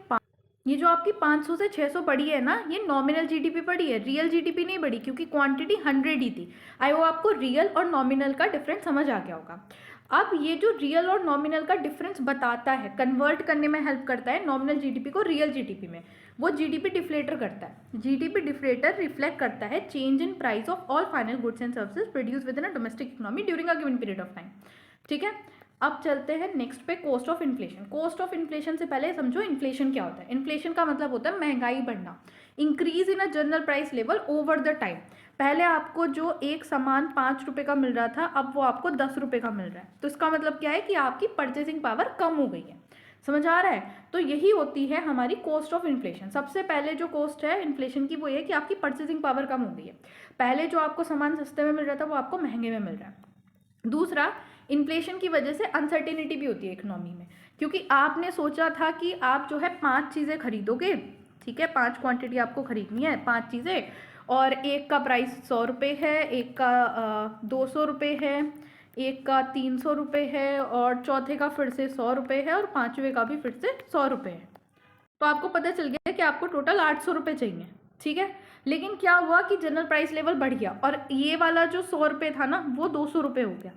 ये जो आपकी 500 से 600 बढ़ी है ना, ये नॉमिनल जीडीपी बढ़ी है, रियल जीडीपी नहीं बढ़ी, क्योंकि क्वांटिटी 100 ही थी। आई होप आपको रियल और नॉमिनल का डिफरेंस समझ आ गया होगा। अब ये जो रियल और नॉमिनल का डिफरेंस बताता है, कन्वर्ट करने में हेल्प करता है नॉमिनल जीडीपी को रियल जीडीपी में, वो जीडीपी डिफ्लेटर करता है। जीडीपी डिफ्लेटर रिफ्लेक्ट करता है change in price of all final goods and services produce with in a domestic economy during a given period of time. ठीक है, अब चलते हैं नेक्स्ट पे, cost of inflation. Cost of inflation से पहले समझो इन्फ्लेशन क्या होता है। इन्फ्लेशन का मतलब होता है महंगाई बढ़ना, increase in a general price level over the time. पहले आपको जो एक सामान 5 रुपये का मिल रहा था, अब वो आपको 10 रुपये का मिल रहा है, तो इसका मतलब क्या है कि आपकी परचेसिंग पावर कम हो गई है। समझ आ रहा है? तो यही होती है हमारी कॉस्ट ऑफ इन्फ्लेशन। सबसे पहले जो कॉस्ट है इन्फ्लेशन की वो ये कि आपकी परचेसिंग पावर कम हो गई है। पहले जो आपको सामान सस्ते में मिल रहा था वो आपको महंगे में मिल रहा है। दूसरा, इन्फ्लेशन की वजह से अनसर्टेनिटी भी होती है इकोनॉमी में, क्योंकि आपने सोचा था कि आप जो है 5 चीज़ें खरीदोगे, ठीक है, 5 क्वांटिटी आपको खरीदनी है, 5 चीज़ें, और एक का प्राइस 100 रुपये है, एक का 200 रुपये है, एक का 300 रुपये है, और चौथे का फिर से 100 रुपये है, और पाँचवें का भी फिर से 100 रुपये है। तो आपको पता चल गया कि आपको टोटल 800 रुपये चाहिए। ठीक है, लेकिन क्या हुआ कि जनरल प्राइस लेवल बढ़ गया और ये वाला जो 100 रुपये था ना वो 200 रुपये हो गया,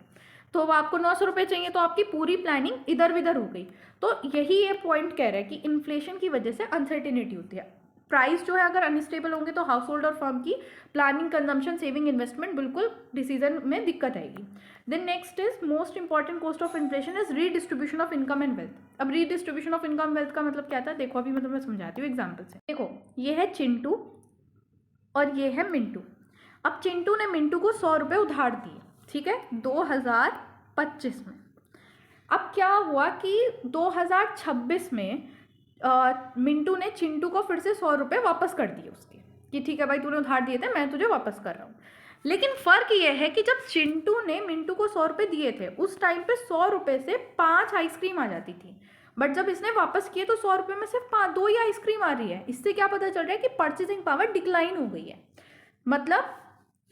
तो अब आपको 900 रुपये चाहिए, तो आपकी पूरी प्लानिंग इधर विधर हो गई। तो यही ये पॉइंट कह रहा है कि इन्फ्लेशन की वजह से अनसर्टेनिटी होती है। प्राइस जो है अगर अनस्टेबल होंगे तो हाउस होल्ड और फर्म की प्लानिंग, कंजम्पशन, सेविंग, इन्वेस्टमेंट बिल्कुल डिसीजन में दिक्कत आएगी। Then next is most important cost of inflation is redistribution of income and wealth. अब रीडिस्ट्रीब्यूशन ऑफ इनकम वेल्थ का मतलब क्या था, देखो अभी मतलब मैं समझाती हूँ एग्जाम्पल से। देखो ये है चिंटू और ये है मिंटू। अब चिंटू ने मिंटू को 100 रुपये उधार दिए, ठीक है, 2025 में। अब क्या हुआ कि 2026 में मिंटू ने चिंटू को फिर से 100 रुपये वापस कर दिए उसके, कि ठीक है भाई तूने उधार दिए थे, मैं तुझे वापस कर रहा हूँ। लेकिन फ़र्क ये है कि जब चिंटू ने मिंटू को 100 रुपये दिए थे उस टाइम पे 100 रुपये से 5 आइसक्रीम आ जाती थी, बट जब इसने वापस किए तो 100 रुपये में सिर्फ 2 ही आइसक्रीम आ रही है। इससे क्या पता चल रहा है कि परचेसिंग पावर डिक्लाइन हो गई है। मतलब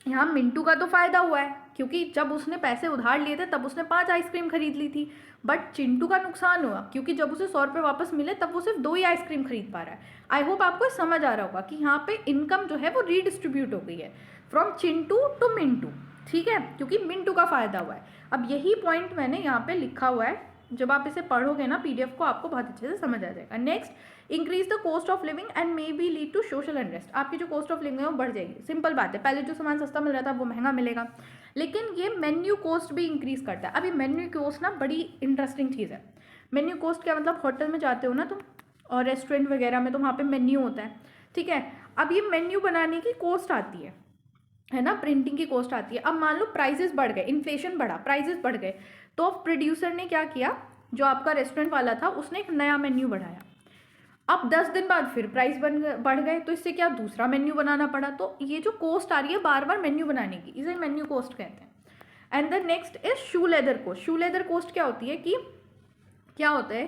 यहाँ मिंटू का तो फायदा हुआ है, क्योंकि जब उसने पैसे उधार लिए थे तब उसने 5 आइसक्रीम खरीद ली थी, बट चिंटू का नुकसान हुआ क्योंकि जब उसे 100 रुपये वापस मिले तब वो सिर्फ 2 ही आइसक्रीम खरीद पा रहा है। आई होप आपको समझ आ रहा होगा कि यहाँ पे इनकम जो है वो रीडिस्ट्रीब्यूट हो गई है फ्रॉम चिंटू टू मिंटू, ठीक है, क्योंकि मिंटू का फायदा हुआ है। अब यही पॉइंट मैंने यहाँ पे लिखा हुआ है, जब आप इसे पढ़ोगे ना पीडीएफ को आपको बहुत अच्छे से समझ आ जाएगा। Next, increase the cost of living and may be lead to social unrest. आपकी जो कॉस्ट ऑफ लिविंग है वो बढ़ जाएगी, सिंपल बात है, पहले जो सामान सस्ता मिल रहा था वो महंगा मिलेगा। लेकिन ये मेन्यू कॉस्ट भी इंक्रीज करता है। अभी मेन्यू कॉस्ट ना बड़ी इंटरेस्टिंग चीज़ है। मेन्यू कॉस्ट क्या मतलब, होटल में जाते हो ना तुम और रेस्टोरेंट वगैरह में तो वहाँ पे मेन्यू होता है, ठीक है। अब ये मेन्यू बनाने की कॉस्ट आती है ना, प्रिंटिंग की कॉस्ट आती है। अब मान लो प्राइजेस बढ़ गए, इन्फ्लेशन बढ़ा, प्राइजेस बढ़ गए, तो प्रोड्यूसर ने क्या किया, जो आपका रेस्टोरेंट वाला था उसने एक नया मेन्यू बढ़ाया। अब 10 दिन बाद फिर प्राइस बढ़ गए, तो इससे क्या दूसरा मेन्यू बनाना पड़ा। तो ये जो कॉस्ट आ रही है बार बार मेन्यू बनाने की, इसे मेन्यू कॉस्ट कहते हैं। And the next is shoe leather cost. Shoe leather cost क्या होती है कि क्या होता है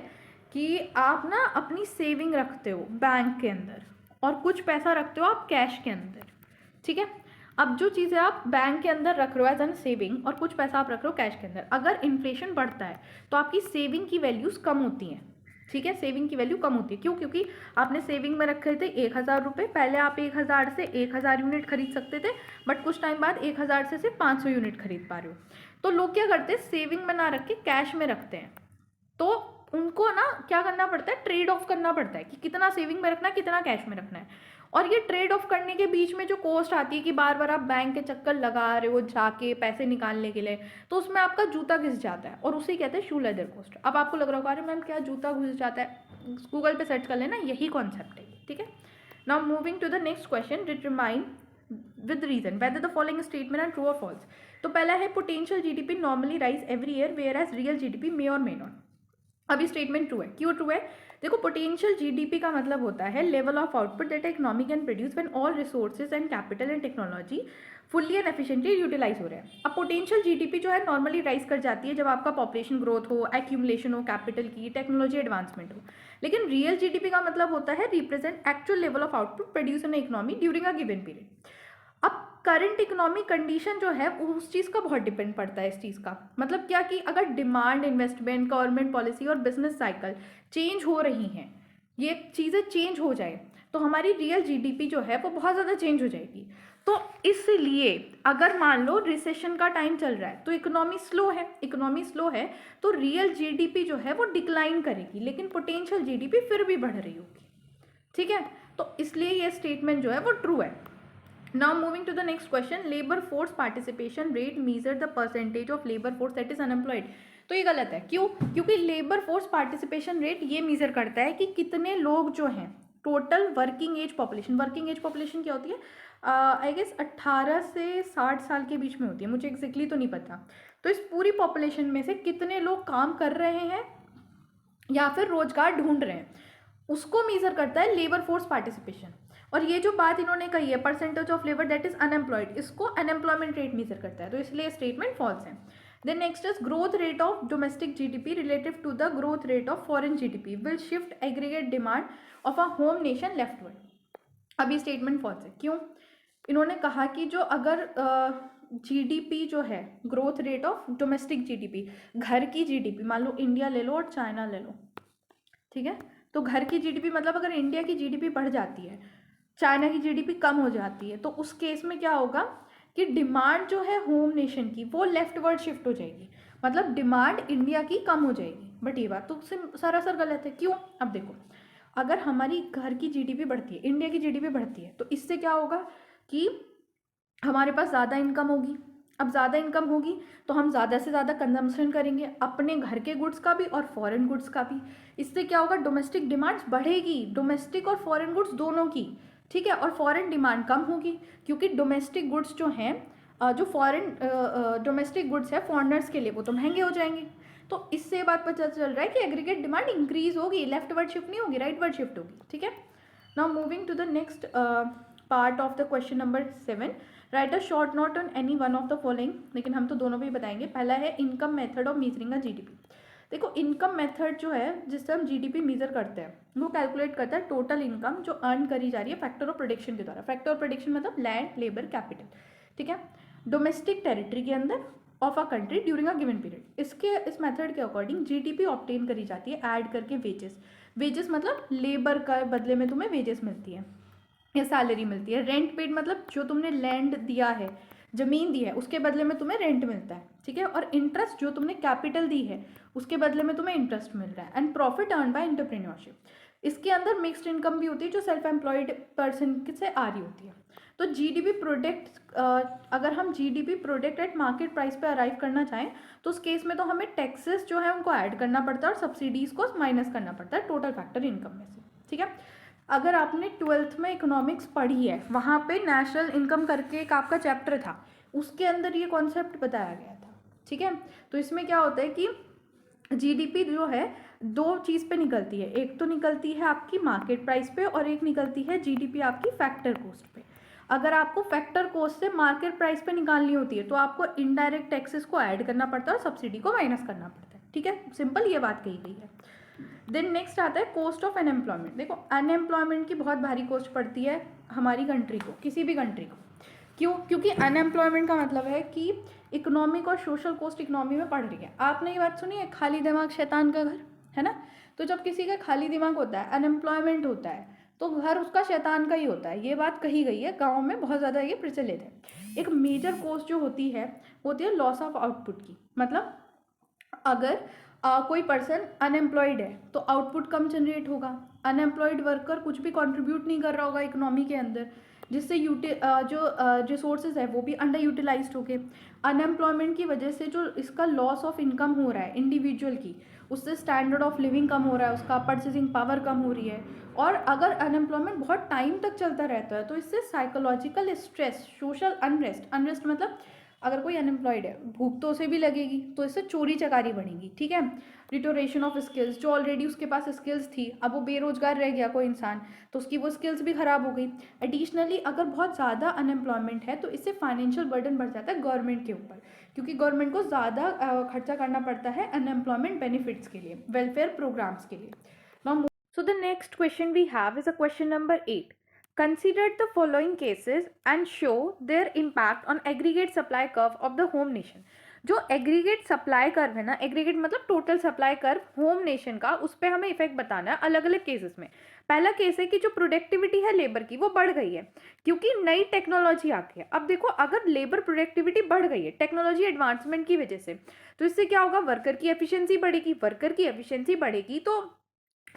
कि आप ना अपनी सेविंग रखते हो बैंक के अंदर और कुछ पैसा रखते हो आप कैश के अंदर, ठीक है। अब जो चीज़ें आप बैंक के अंदर रख रहे हो एज एन सेविंग और कुछ पैसा आप रख रहे हो कैश के अंदर, अगर इन्फ्लेशन बढ़ता है तो आपकी सेविंग की वैल्यूज़ कम होती हैं, ठीक है, सेविंग की वैल्यू कम होती है। क्यों? क्योंकि आपने सेविंग में रखे थे 1000 रुपये, पहले आप 1000 से 1000 यूनिट खरीद सकते थे, बट कुछ टाइम बाद 1000 से सिर्फ 500 यूनिट खरीद पा रहे हो। तो लोग क्या करते हैं, सेविंग में ना रख के कैश में रखते हैं। तो उनको ना क्या करना पड़ता है, ट्रेड ऑफ करना पड़ता है कि कितना सेविंग में रखना है, कितना कैश में रखना है। और ये ट्रेड ऑफ करने के बीच में जो कॉस्ट आती है कि बार बार आप बैंक के चक्कर लगा रहे हो जाके पैसे निकालने के लिए, तो उसमें आपका जूता घिस जाता है और उसे कहते हैं शू लेदर कॉस्ट। अब आपको लग रहा होगा अरे मैम क्या जूता घिस जाता है, गूगल पे सर्च कर लेना, यही कॉन्सेप्ट है, ठीक है। Now moving to the next question, determine with reason whether the following statement are true और फॉल्स। तो पहला है potential GDP normally rise every year whereas real GDP may और मे नॉट। अभी स्टेटमेंट ट्रू है, क्यों true है? देखो पोटेंशियल जीडीपी का मतलब होता है level of output that economy can produce when all resources and capital and technology fully and efficiently utilise हो रहे हैं। अब पोटेंशियल जीडीपी जो है नॉर्मली राइज कर जाती है जब आपका पॉपुलेशन ग्रोथ हो, एक्यूमुलेशन हो कैपिटल की, टेक्नोलॉजी एडवांसमेंट हो। लेकिन रियल जीडीपी का मतलब होता है represent actual level of output produce in economy during a given period. अब करंट इकोनॉमिक कंडीशन जो है उस चीज़ का बहुत डिपेंड पड़ता है इस चीज़ का। मतलब क्या कि अगर डिमांड, इन्वेस्टमेंट, गवर्नमेंट पॉलिसी और बिजनेस साइकिल चेंज हो रही हैं, ये चीज़ें चेंज हो जाए तो हमारी रियल जीडीपी जो है वो बहुत ज़्यादा चेंज हो जाएगी। तो इसलिए अगर मान लो रिसेशन का टाइम चल रहा है तो इकोनॉमी स्लो है तो रियल जीडीपी जो है वो डिक्लाइन करेगी, लेकिन पोटेंशियल जीडीपी फिर भी बढ़ रही होगी। ठीक है, तो इसलिए ये स्टेटमेंट जो है वो ट्रू है। Now moving to the next question, labour force participation rate measure the percentage of labour force that is unemployed. तो ये गलत है। क्यों? क्योंकि लेबर फोर्स पार्टिसिपेशन रेट ये मेजर करता है कि कितने लोग जो हैं टोटल वर्किंग एज पॉपुलेशन क्या होती है, आई गेस 18 से 60 साल के बीच में होती है, मुझे एग्जैक्टली तो नहीं पता। तो इस पूरी पॉपुलेशन में से कितने लोग काम कर रहे हैं या फिर रोजगार ढूंढ रहे हैं, उसको मेजर करता है लेबर फोर्स पार्टिसिपेशन। और ये जो बात इन्होंने कही है percentage of labour that is unemployed, इसको अनएम्प्लॉयमेंट रेट मेजर करता है, तो इसलिए स्टेटमेंट फॉल्स है। Then next is growth rate of domestic GDP relative to the growth rate of foreign GDP will shift aggregate demand of a home nation leftward. अभी statement false है। क्यों? इन्होंने कहा कि जो अगर जीडीपी जो है growth rate of domestic GDP, घर की जीडीपी, मान लो इंडिया ले लो और चाइना ले लो, ठीक है, तो घर की जीडीपी मतलब अगर इंडिया की जीडीपी बढ़ जाती है, चाइना की जीडीपी कम हो जाती है, तो उस केस में क्या होगा कि डिमांड जो है होम नेशन की वो लेफ्टवर्ड शिफ्ट हो जाएगी, मतलब डिमांड इंडिया की कम हो जाएगी। बट ये बात तो सरासर गलत है। क्यों? अब देखो, अगर हमारी घर की जीडीपी बढ़ती है, इंडिया की जीडीपी बढ़ती है, तो इससे क्या होगा कि हमारे पास ज़्यादा इनकम होगी। अब ज़्यादा इनकम होगी तो हम ज़्यादा से ज़्यादा कंजम्पशन करेंगे, अपने घर के गुड्स का भी और फॉरेन गुड्स का भी। इससे क्या होगा, डोमेस्टिक डिमांड्स बढ़ेगी, डोमेस्टिक और फॉरेन गुड्स दोनों की। ठीक है, और फॉरेन डिमांड कम होगी, क्योंकि डोमेस्टिक गुड्स जो हैं, जो फॉरेन डोमेस्टिक गुड्स है फॉरेनर्स के लिए, वो तो महंगे हो जाएंगे। तो इससे ये बात पता चल रहा है कि एग्रीगेट डिमांड इंक्रीज होगी, लेफ्ट वर्ड शिफ्ट नहीं होगी, राइट वर्ड शिफ्ट होगी। ठीक है, now moving to the next part of the question number 7, write a short note on any one of the following. लेकिन हम तो दोनों भी बताएंगे। पहला है income method of measuring a GDP. देखो, इनकम मेथड जो है जिससे हम जीडीपी मेजर करते हैं, वो कैलकुलेट करता है टोटल इनकम जो अर्न करी जा रही है फैक्टर ऑफ प्रोडक्शन के द्वारा। फैक्टर ऑफ प्रोडक्शन मतलब लैंड, लेबर, कैपिटल। ठीक है, डोमेस्टिक टेरिटरी के अंदर of a country during a given period. इस मेथड के अकॉर्डिंग जीडीपी ऑब्टेन करी जाती है ऐड करके वेजेस मतलब लेबर का बदले में तुम्हें वेजेस मिलती है या सैलरी मिलती है। रेंट पेड मतलब जो तुमने लैंड दिया है, ज़मीन दी है, उसके बदले में तुम्हें रेंट मिलता है। ठीक है, और इंटरेस्ट जो तुमने कैपिटल दी है उसके बदले में तुम्हें इंटरेस्ट मिल रहा है। And profit earn by entrepreneurship. इसके अंदर मिक्स्ड इनकम भी होती है जो सेल्फ एम्प्लॉयड पर्सन से आ रही होती है। तो जीडीपी प्रोडक्ट, अगर हम GDP product at market price पे अराइव करना चाहें तो उस केस में तो हमें टैक्सेस जो है उनको ऐड करना पड़ता है और सब्सिडीज़ को माइनस करना पड़ता है टोटल फैक्टर इनकम में से। ठीक है, अगर आपने 12th में इकोनॉमिक्स पढ़ी है, वहाँ पे नेशनल इनकम करके एक आपका चैप्टर था, उसके अंदर ये कॉन्सेप्ट बताया गया था। ठीक है, तो इसमें क्या होता है कि जीडीपी जो है दो चीज़ पे निकलती है, एक तो निकलती है आपकी मार्केट प्राइस पे और एक निकलती है जीडीपी आपकी फैक्टर कॉस्ट पे। अगर आपको फैक्टर कॉस्ट से मार्केट प्राइस पे निकालनी होती है तो आपको इनडायरेक्ट टैक्सेस को ऐड करना पड़ता है और सब्सिडी को माइनस करना पड़ता है। ठीक है, सिंपल ये बात कही गई है। देन नेक्स्ट आता है कॉस्ट ऑफ अनएम्प्लॉयमेंट। देखो, अनएम्प्लॉयमेंट की बहुत भारी कॉस्ट पड़ती है हमारी कंट्री को, किसी भी कंट्री को। क्यों? क्योंकि अनएम्प्लॉयमेंट का मतलब है कि इकोनॉमिक और सोशल कॉस्ट इकोनॉमी में पड़ रही है। आपने ये बात सुनी है, खाली दिमाग शैतान का घर, है ना? तो जब किसी का खाली दिमाग होता है, अनएम्प्लॉयमेंट होता है, तो घर उसका शैतान का ही होता है। ये बात कही गई है, गाँव में बहुत ज़्यादा ये प्रचलित है। एक मेजर कॉस्ट जो होती है लॉस ऑफ आउटपुट की। मतलब अगर कोई पर्सन अनएम्प्लॉयड है तो आउटपुट कम जनरेट होगा। अनएम्प्लॉयड वर्कर कुछ भी कंट्रीब्यूट नहीं कर रहा होगा इकोनॉमी के अंदर, जिससे जो रिसोर्सेज है वो भी अंडर यूटिलाइज्ड हो गए। अनएम्प्लॉयमेंट की वजह से जो इसका लॉस ऑफ इनकम हो रहा है इंडिविजुअल की, उससे स्टैंडर्ड ऑफ लिविंग कम हो रहा है, उसका परचेसिंग पावर कम हो रही है। और अगर अनएम्प्लॉयमेंट बहुत टाइम तक चलता रहता है तो इससे साइकोलॉजिकल स्ट्रेस, सोशल अनरेस्ट मतलब अगर कोई अनएम्प्लॉयड है, भूख तो उसे भी लगेगी, तो इससे चोरी चकारी बढ़ेगी। ठीक है, डिटोरेशन ऑफ स्किल्स, जो ऑलरेडी उसके पास स्किल्स थी, अब वो बेरोजगार रह गया कोई इंसान, तो उसकी वो स्किल्स भी खराब हो गई। एडिशनली अगर बहुत ज़्यादा अनएम्प्लॉयमेंट है तो इससे फाइनेंशियल बर्डन बढ़ जाता है गवर्नमेंट के ऊपर, क्योंकि गवर्नमेंट को ज़्यादा खर्चा करना पड़ता है अनएम्प्लॉयमेंट बेनिफिट्स के लिए, वेलफेयर प्रोग्राम्स के लिए। Now so the next question we have is a question number 8. Consider the following cases and show their impact on aggregate supply curve of the home nation. जो aggregate supply curve है ना, aggregate मतलब total supply curve home nation का, उस पर हमें effect बताना है अलग अलग केसेस में। पहला केस है कि जो प्रोडक्टिविटी है लेबर की वो बढ़ गई है क्योंकि नई टेक्नोलॉजी आ गई है। अब देखो, अगर लेबर प्रोडक्टिविटी बढ़ गई है टेक्नोलॉजी एडवांसमेंट की वजह से, तो इससे क्या होगा, वर्कर की एफिशिएंसी बढ़ेगी, वर्कर की एफिशिएंसी बढ़ेगी तो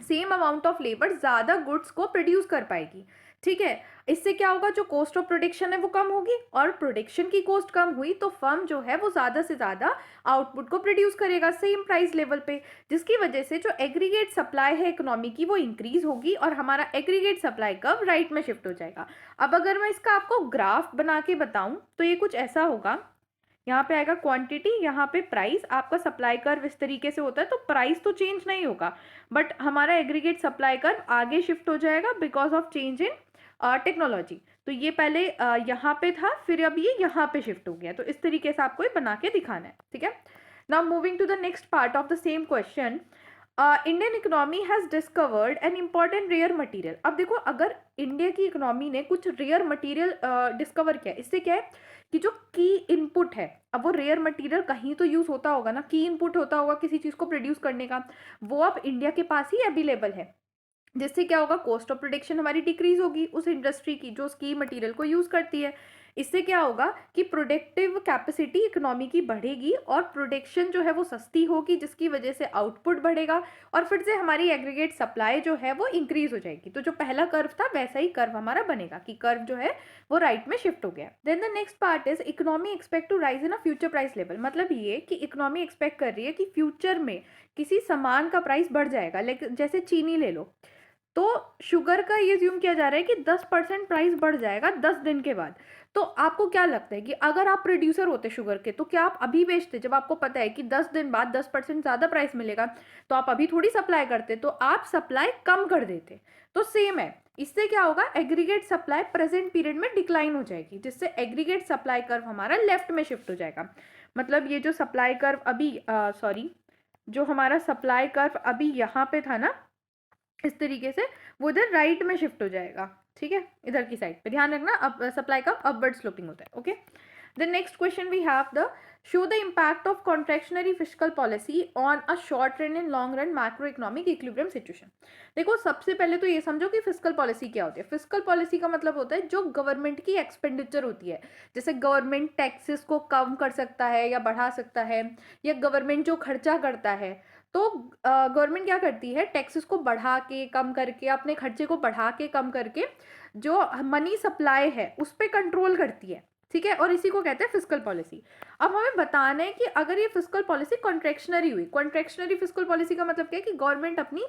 सेम अमाउंट ऑफ लेबर ज़्यादा गुड्स को प्रोड्यूस कर पाएगी। ठीक है, इससे क्या होगा, जो कॉस्ट ऑफ प्रोडक्शन है वो कम होगी, और प्रोडक्शन की कॉस्ट कम हुई तो फर्म जो है वो ज़्यादा से ज़्यादा आउटपुट को प्रोड्यूस करेगा सेम प्राइस लेवल पे, जिसकी वजह से जो एग्रीगेट सप्लाई है इकोनॉमी की वो इंक्रीज होगी और हमारा एग्रीगेट सप्लाई कर्व राइट में शिफ्ट हो जाएगा। अब अगर मैं इसका आपको ग्राफ बना के बताऊं तो ये कुछ ऐसा होगा, यहाँ पे आएगा क्वांटिटी, यहाँ पे प्राइस, आपका सप्लाई कर्व इस तरीके से होता है, तो प्राइस तो चेंज नहीं होगा बट हमारा एग्रीगेट सप्लाई कर्व आगे शिफ्ट हो जाएगा because of change in technology. तो ये पहले यहाँ पे था, फिर अब ये यहाँ पे शिफ्ट हो गया, तो इस तरीके से आपको ये बना के दिखाना है। ठीक है, now moving to the next part of the same question, Indian economy has discovered an important rare material. अब देखो, अगर इंडिया की इकोनॉमी ने कुछ रेयर मटीरियल डिस्कवर किया, इससे क्या है कि जो की इनपुट है, अब वो रेयर मटेरियल कहीं तो यूज होता होगा ना, की इनपुट होता होगा किसी चीज को प्रोड्यूस करने का, वो अब इंडिया के पास ही अवेलेबल है, जिससे क्या होगा, कॉस्ट ऑफ प्रोडक्शन हमारी डिक्रीज होगी उस इंडस्ट्री की जो उसकी मटेरियल को यूज करती है। इससे क्या होगा कि प्रोडक्टिव कैपेसिटी इकोनॉमी की बढ़ेगी और प्रोडक्शन जो है वो सस्ती होगी, जिसकी वजह से आउटपुट बढ़ेगा और फिर से हमारी एग्रीगेट सप्लाई जो है वो इंक्रीज हो जाएगी। तो जो पहला कर्व था वैसा ही कर्व हमारा बनेगा कि कर्व जो है वो राइट में शिफ्ट हो गया। Then the next part is economy expect to rise in a future price level. मतलब ये कि इकोनॉमी एक्सपेक्ट कर रही है कि फ्यूचर में किसी सामान का प्राइस बढ़ जाएगा, लेकिन जैसे चीनी ले लो, तो शुगर का ये ज्यूम किया जा रहा है कि 10% प्राइस बढ़ जाएगा 10 दिन के बाद। तो आपको क्या लगता है कि अगर आप प्रोड्यूसर होते शुगर के तो क्या आप अभी बेचते, जब आपको पता है कि 10 दिन बाद 10% ज़्यादा प्राइस मिलेगा, तो आप अभी थोड़ी सप्लाई करते, तो आप सप्लाई कम कर देते। तो सेम है, इससे क्या होगा, एग्रीगेट सप्लाई प्रेजेंट पीरियड में डिक्लाइन हो जाएगी, जिससे एग्रीगेट सप्लाई कर्व हमारा लेफ्ट में शिफ्ट हो जाएगा। मतलब ये जो सप्लाई कर्व अभी जो हमारा सप्लाई कर्व अभी यहाँ पे था ना, इस तरीके से वो इधर राइट में शिफ्ट हो जाएगा। ठीक है, इधर की साइड पे ध्यान रखना, अब सप्लाई का अपवर्ड स्लोपिंग होता है। Okay, the next question we have the show the impact of contractionary fiscal policy on a short run and long run macroeconomic equilibrium situation. देखो, सबसे पहले तो ये समझो कि फिस्कल पॉलिसी क्या होती है। फिस्कल पॉलिसी का मतलब होता है जो गवर्नमेंट की एक्सपेंडिचर होती है, जैसे गवर्नमेंट टैक्सेस को कम कर सकता है या बढ़ा सकता है, या गवर्नमेंट जो खर्चा करता है, तो गवर्नमेंट क्या करती है, टैक्सेस को बढ़ा के कम करके, अपने खर्चे को बढ़ा के कम करके जो मनी सप्लाई है उस पर कंट्रोल करती है। ठीक है, और इसी को कहते हैं फिस्कल पॉलिसी। अब हमें बताना है कि अगर ये फिस्कल पॉलिसी कॉन्ट्रैक्शनरी हुई, कॉन्ट्रैक्शनरी फिस्कल पॉलिसी का मतलब क्या है कि गवर्नमेंट अपनी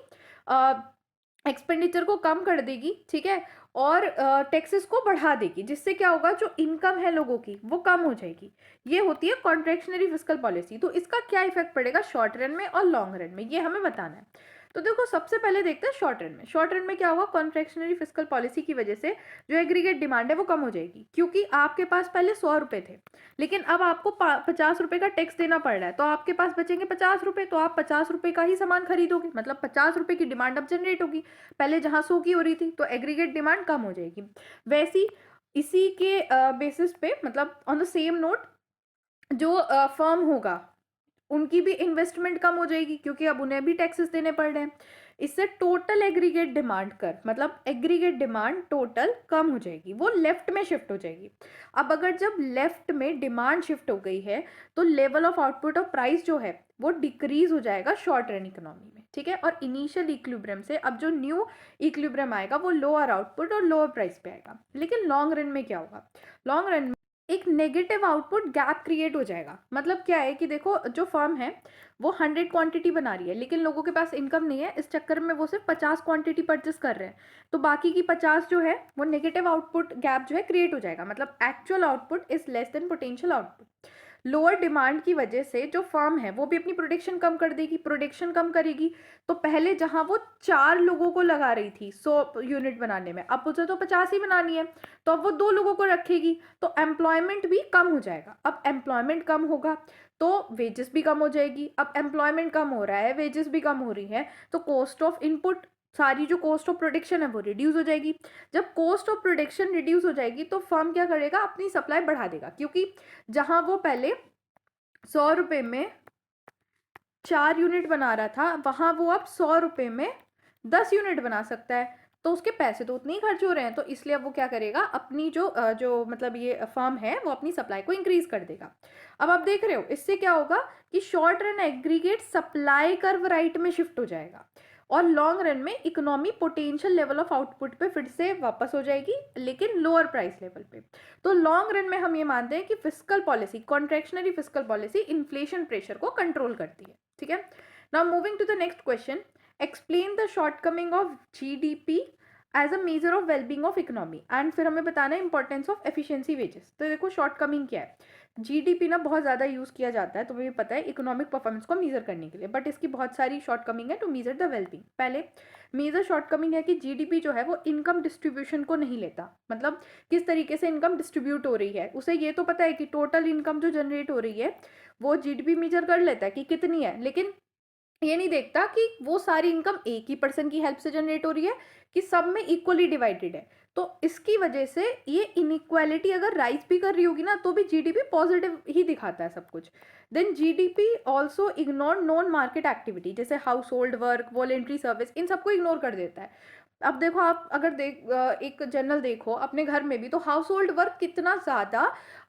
एक्सपेंडिचर को कम कर देगी, ठीक है, और टैक्सेस को बढ़ा देगी, जिससे क्या होगा, जो इनकम है लोगों की वो कम हो जाएगी। ये होती है कॉन्ट्रैक्शनरी फिस्कल पॉलिसी। तो इसका क्या इफेक्ट पड़ेगा शॉर्ट रन में और लॉन्ग रन में, ये हमें बताना है। तो देखो, सबसे पहले देखते हैं शॉर्ट रन में। शॉर्ट रन में क्या होगा, कॉन्ट्रैक्शनरी फिस्कल पॉलिसी की वजह से जो एग्रीगेट डिमांड है वो कम हो जाएगी, क्योंकि आपके पास पहले 100 रुपये थे, लेकिन अब आपको 50 रुपये का टैक्स देना पड़ रहा है, तो आपके पास बचेंगे 50 रुपये, तो आप 50 रुपये का ही सामान खरीदोगे, मतलब 50 रुपये की डिमांड अब जनरेट होगी, पहले जहाँ 100 की हो रही थी, तो एग्रीगेट डिमांड कम हो जाएगी। वैसी इसी के बेसिस पे, मतलब ऑन द सेम नोट, जो फर्म होगा उनकी भी इन्वेस्टमेंट कम हो जाएगी, क्योंकि अब उन्हें भी टैक्सेस देने पड़ रहे हैं। इससे टोटल एग्रीगेट डिमांड कर, मतलब एग्रीगेट डिमांड टोटल कम हो जाएगी, वो लेफ्ट में शिफ्ट हो जाएगी। अब अगर जब लेफ्ट में डिमांड शिफ्ट हो गई है, तो level of output of price जो है वो डिक्रीज हो जाएगा शॉर्ट रन इकोनॉमी में। ठीक है, और इनिशियल इक्विलिब्रियम से अब जो न्यू इक्विलिब्रियम आएगा वो लोअर आउटपुट और लोअर प्राइस पे आएगा। लेकिन लॉन्ग रन में क्या होगा, लॉन्ग रन एक नेगेटिव आउटपुट गैप क्रिएट हो जाएगा। मतलब क्या है कि देखो, जो फर्म है वो 100 क्वांटिटी बना रही है, लेकिन लोगों के पास इनकम नहीं है, इस चक्कर में वो सिर्फ 50 क्वांटिटी परचेस कर रहे हैं, तो बाकी की 50 जो है वो नेगेटिव आउटपुट गैप जो है क्रिएट हो जाएगा। मतलब actual output is less than potential output. Lower demand की वजह से जो फर्म है वो भी अपनी प्रोडक्शन कम कर देगी, प्रोडक्शन कम करेगी, तो पहले जहां वो 4 लोगों को लगा रही थी 100 यूनिट बनाने में, अब उसे तो 50 ही बनानी है, तो अब वो 2 लोगों को रखेगी, तो एम्प्लॉयमेंट भी कम हो जाएगा। अब एम्प्लॉयमेंट कम होगा तो वेजेस भी कम हो जाएगी। अब एम्प्लॉयमेंट कम हो रहा है, वेजेस भी कम हो रही है, तो कॉस्ट ऑफ इनपुट, सारी जो कॉस्ट ऑफ प्रोडक्शन है वो रिड्यूस हो जाएगी। जब कॉस्ट ऑफ प्रोडक्शन रिड्यूस हो जाएगी तो फर्म क्या करेगा, अपनी सप्लाई बढ़ा देगा, क्योंकि जहां वो पहले 100 रुपये में 4 यूनिट बना रहा था, वहाँ वो अब 100 रुपये में 10 यूनिट बना सकता है। तो उसके पैसे तो उतने ही खर्च हो रहे हैं, तो इसलिए अब वो क्या करेगा, अपनी जो मतलब ये फर्म है वो अपनी सप्लाई को इंक्रीज कर देगा। अब आप देख रहे हो इससे क्या होगा कि short run aggregate supply curve right में शिफ्ट हो जाएगा और लॉन्ग रन में economy potential level of output पे फिर से वापस हो जाएगी, लेकिन लोअर प्राइस लेवल पे। तो लॉन्ग रन में हम ये मानते हैं कि fiscal policy, contractionary fiscal policy inflation pressure को कंट्रोल करती है। ठीक है, now moving to the next question, explain the shortcoming of GDP as a measure of wellbeing of economy. And फिर हमें बताना है इंपॉर्टेंस ऑफ एफिशिएंसी वेजेस। तो देखो शॉर्टकमिंग क्या है, जीडीपी ना बहुत ज़्यादा यूज़ किया जाता है, तुम्हें भी पता है, इकोनॉमिक परफॉर्मेंस को मेजर करने के लिए, बट इसकी बहुत सारी शॉर्टकमिंग है टू मेजर द वेलबींग। पहले मेजर शॉर्टकमिंग है कि जीडीपी जो है वो इनकम डिस्ट्रीब्यूशन को नहीं लेता, मतलब किस तरीके से इनकम डिस्ट्रीब्यूट हो रही है। उसे ये तो पता है कि टोटल इनकम जो जनरेट हो रही है वो जीडीपी मेजर कर लेता है कि कितनी है, लेकिन ये नहीं देखता कि वो सारी इनकम एक ही पर्सन की हेल्प से जनरेट हो रही है कि सब में इक्वली डिवाइडेड है। तो इसकी वजह से ये इनइक्वालिटी अगर राइज भी कर रही होगी ना तो भी जीडीपी पॉजिटिव ही दिखाता है सब कुछ। Then GDP also ignore non market activity, जैसे household work, voluntary service, इन सबको इग्नोर कर देता है। अब देखो आप अगर एक जनरल देखो अपने घर में भी, तो हाउस होल्ड वर्क कितना ज़्यादा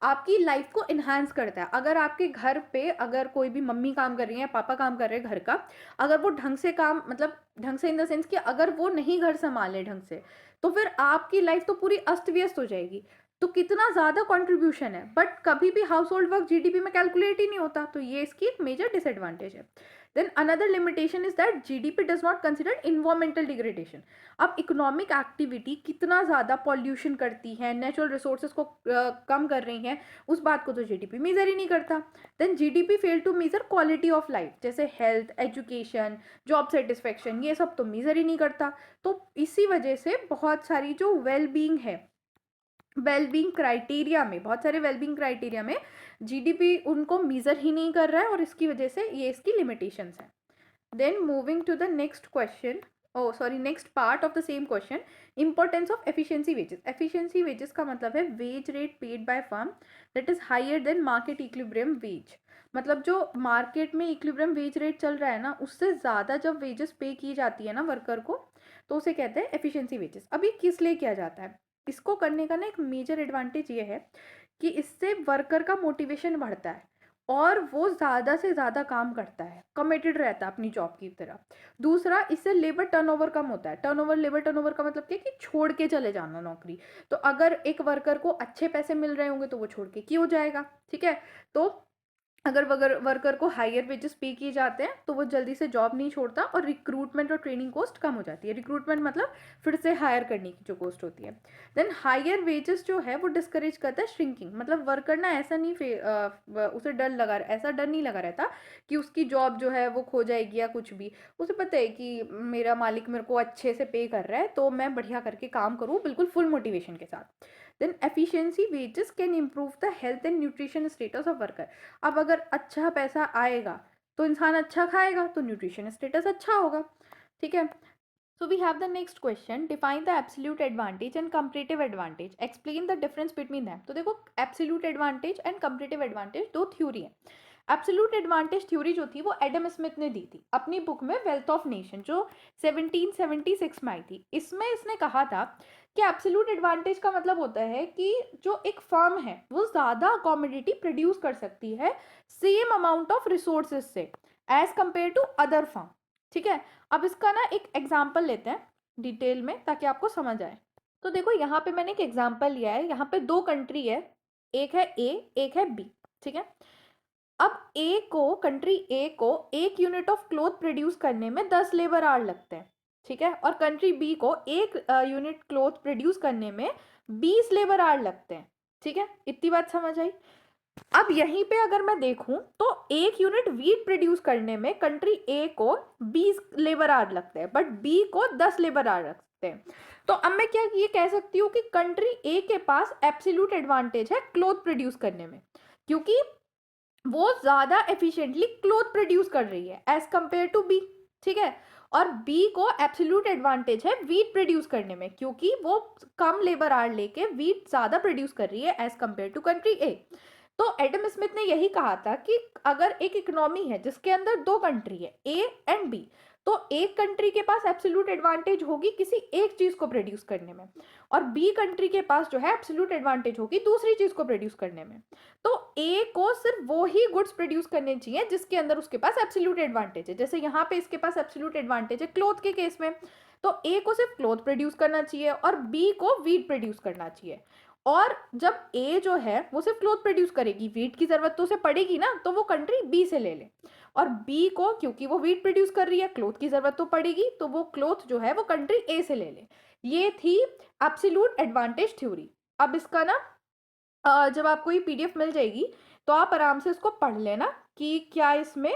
आपकी लाइफ को इन्हांस करता है। अगर आपके घर पे अगर कोई भी मम्मी काम कर रही है, पापा काम कर रहे हैं घर का, अगर वो ढंग से काम, मतलब ढंग से इन द सेंस कि अगर वो नहीं घर संभाले ढंग से, तो फिर आपकी लाइफ तो पूरी अस्त व्यस्त हो जाएगी। तो कितना ज़्यादा कंट्रीब्यूशन है, बट कभी भी हाउस होल्ड वर्क जीडीपी में कैलकुलेट ही नहीं होता, तो ये इसकी एक मेजर डिसएडवांटेज है। Then another limitation is that GDP does not consider environmental degradation. अब इकोनॉमिक एक्टिविटी कितना ज़्यादा पॉल्यूशन करती है, नेचुरल रिसोर्सेज को कम कर रही हैं, उस बात को तो जीडीपी मेजर ही नहीं करता। Then GDP fail to measure quality of life, जैसे हेल्थ, एजुकेशन, जॉब सेटिस्फेक्शन, ये सब तो मेजर ही नहीं करता। तो इसी वजह से बहुत सारी जो वेलबींग है, वेलबींग क्राइटेरिया में, बहुत सारे वेलबींग क्राइटेरिया में जीडीपी उनको मेजर ही नहीं कर रहा है और इसकी वजह से ये इसकी लिमिटेशंस हैं। Then moving to the next question, oh sorry next part of the same question, importance of efficiency wages. Efficiency wages का मतलब है wage rate paid by firm that is higher than market equilibrium wage. मतलब जो market में equilibrium wage rate चल रहा है ना, उससे ज़्यादा जब वेजेस पे की जाती है ना वर्कर को, तो उसे कहते हैं एफिशिएंसी वेजेस। अब ये किस लिए किया जाता है, इसको करने का ना एक मेजर एडवांटेज ये है कि इससे वर्कर का मोटिवेशन बढ़ता है और वो ज़्यादा से ज़्यादा काम करता है, कमिटेड रहता है अपनी जॉब की तरफ। दूसरा, इससे लेबर टर्नओवर कम होता है। टर्नओवर, लेबर टर्नओवर का मतलब क्या है कि छोड़ के चले जाना नौकरी। तो अगर एक वर्कर को अच्छे पैसे मिल रहे होंगे तो वो छोड़ के क्यों जाएगा। ठीक है, तो अगर वर्कर को हायर वेजेस पे किए जाते हैं तो वो जल्दी से जॉब नहीं छोड़ता और रिक्रूटमेंट और ट्रेनिंग कॉस्ट कम हो जाती है। रिक्रूटमेंट मतलब फिर से हायर करने की जो कॉस्ट होती है। देन हायर वेजेस जो है वो डिस्करेज करता है श्रिंकिंग, मतलब वर्कर ना ऐसा नहीं उसे ऐसा डर नहीं लगा रहता कि उसकी जॉब जो है वो खो जाएगी या कुछ भी। उसे पता है कि मेरा मालिक मेरे को अच्छे से पे कर रहा है तो मैं बढ़िया करके काम करूँ बिल्कुल फुल मोटिवेशन के साथ। Then efficiency wages can improve the health and nutrition status of worker. अब अगर अच्छा पैसा आएगा तो इंसान अच्छा खाएगा तो न्यूट्रिशन स्टेटस अच्छा होगा। ठीक है, so we have the next question, define the absolute advantage and comparative advantage, explain the difference between them। तो देखो absolute advantage and comparative advantage दो थ्योरी है। एब्सोल्यूट एडवांटेज थ्योरी जो थी वो एडम स्मिथ ने दी थी अपनी बुक में वेल्थ ऑफ नेशन, जो 1776 में आई थी। इसमें इसने कहा था कि एब्सोल्यूट एडवांटेज का मतलब होता है कि जो एक फर्म है वो ज़्यादा कॉमोडिटी प्रोड्यूस कर सकती है सेम अमाउंट ऑफ रिसोर्सेज से as compare to other firm. ठीक है, अब इसका ना एक एग्जाम्पल लेते हैं डिटेल में ताकि आपको समझ आए। तो देखो यहाँ पे मैंने एक एग्जाम्पल लिया है, यहाँ पे दो कंट्री है, एक है ए, एक है बी। ठीक है, अब कंट्री ए को 1 यूनिट ऑफ क्लोथ प्रोड्यूस करने में 10 लेबर आवर लगते हैं। ठीक है, और कंट्री बी को 1 यूनिट क्लोथ प्रोड्यूस करने में 20 लेबर आवर लगते हैं। ठीक है, इतनी बात समझ आई। अब यहीं पे अगर मैं देखूं तो 1 यूनिट वीट प्रोड्यूस करने में कंट्री ए को 20 लेबर आवर लगते हैं बट बी को 10 लेबर आवर लगते हैं। तो अब मैं क्या ये कह सकती हूँ कि कंट्री ए के पास एब्सोल्यूट एडवांटेज है क्लोथ प्रोड्यूस करने में, क्योंकि वो ज्यादा एफिशिएंटली क्लोथ प्रोड्यूस कर रही है एज कंपेयर टू बी। ठीक है, और बी को एब्सोल्यूट एडवांटेज है वीट प्रोड्यूस करने में, क्योंकि वो कम लेबर आवर लेके वीट ज्यादा प्रोड्यूस कर रही है एज कंपेयर टू कंट्री ए। तो एडम स्मिथ ने यही कहा था कि अगर एक इकोनॉमी है जिसके अंदर दो कंट्री है ए एंड बी, तो एक कंट्री के पास एब्सोल्यूट एडवांटेज होगी किसी एक चीज को प्रोड्यूस करने में, और बी कंट्री के पास जो है एब्सोल्यूट एडवांटेज होगी दूसरी चीज को प्रोड्यूस करने में। तो ए को सिर्फ वो ही गुड्स प्रोड्यूस करने चाहिए जिसके अंदर उसके पास एब्सोल्यूट एडवांटेज है। जैसे यहाँ पे इसके पास एब्सोल्यूट एडवांटेज है क्लोथ के केस में, तो ए को सिर्फ क्लोथ प्रोड्यूस करना चाहिए और बी को वीट प्रोड्यूस करना चाहिए। और जब ए जो है वो सिर्फ क्लोथ प्रोड्यूस करेगी, वीट की जरूरत तो उसे पड़ेगी ना, तो वो कंट्री बी से ले ले। और बी को क्योंकि वो वीट प्रोड्यूस कर रही है, क्लोथ की जरूरत तो पड़ेगी, तो वो क्लोथ जो है वो कंट्री ए से ले ले। ये थी एब्सोल्यूट एडवांटेज थ्योरी। अब इसका ना जब आपको ये पीडीएफ मिल जाएगी तो आप आराम से इसको पढ़ लेना कि क्या इसमें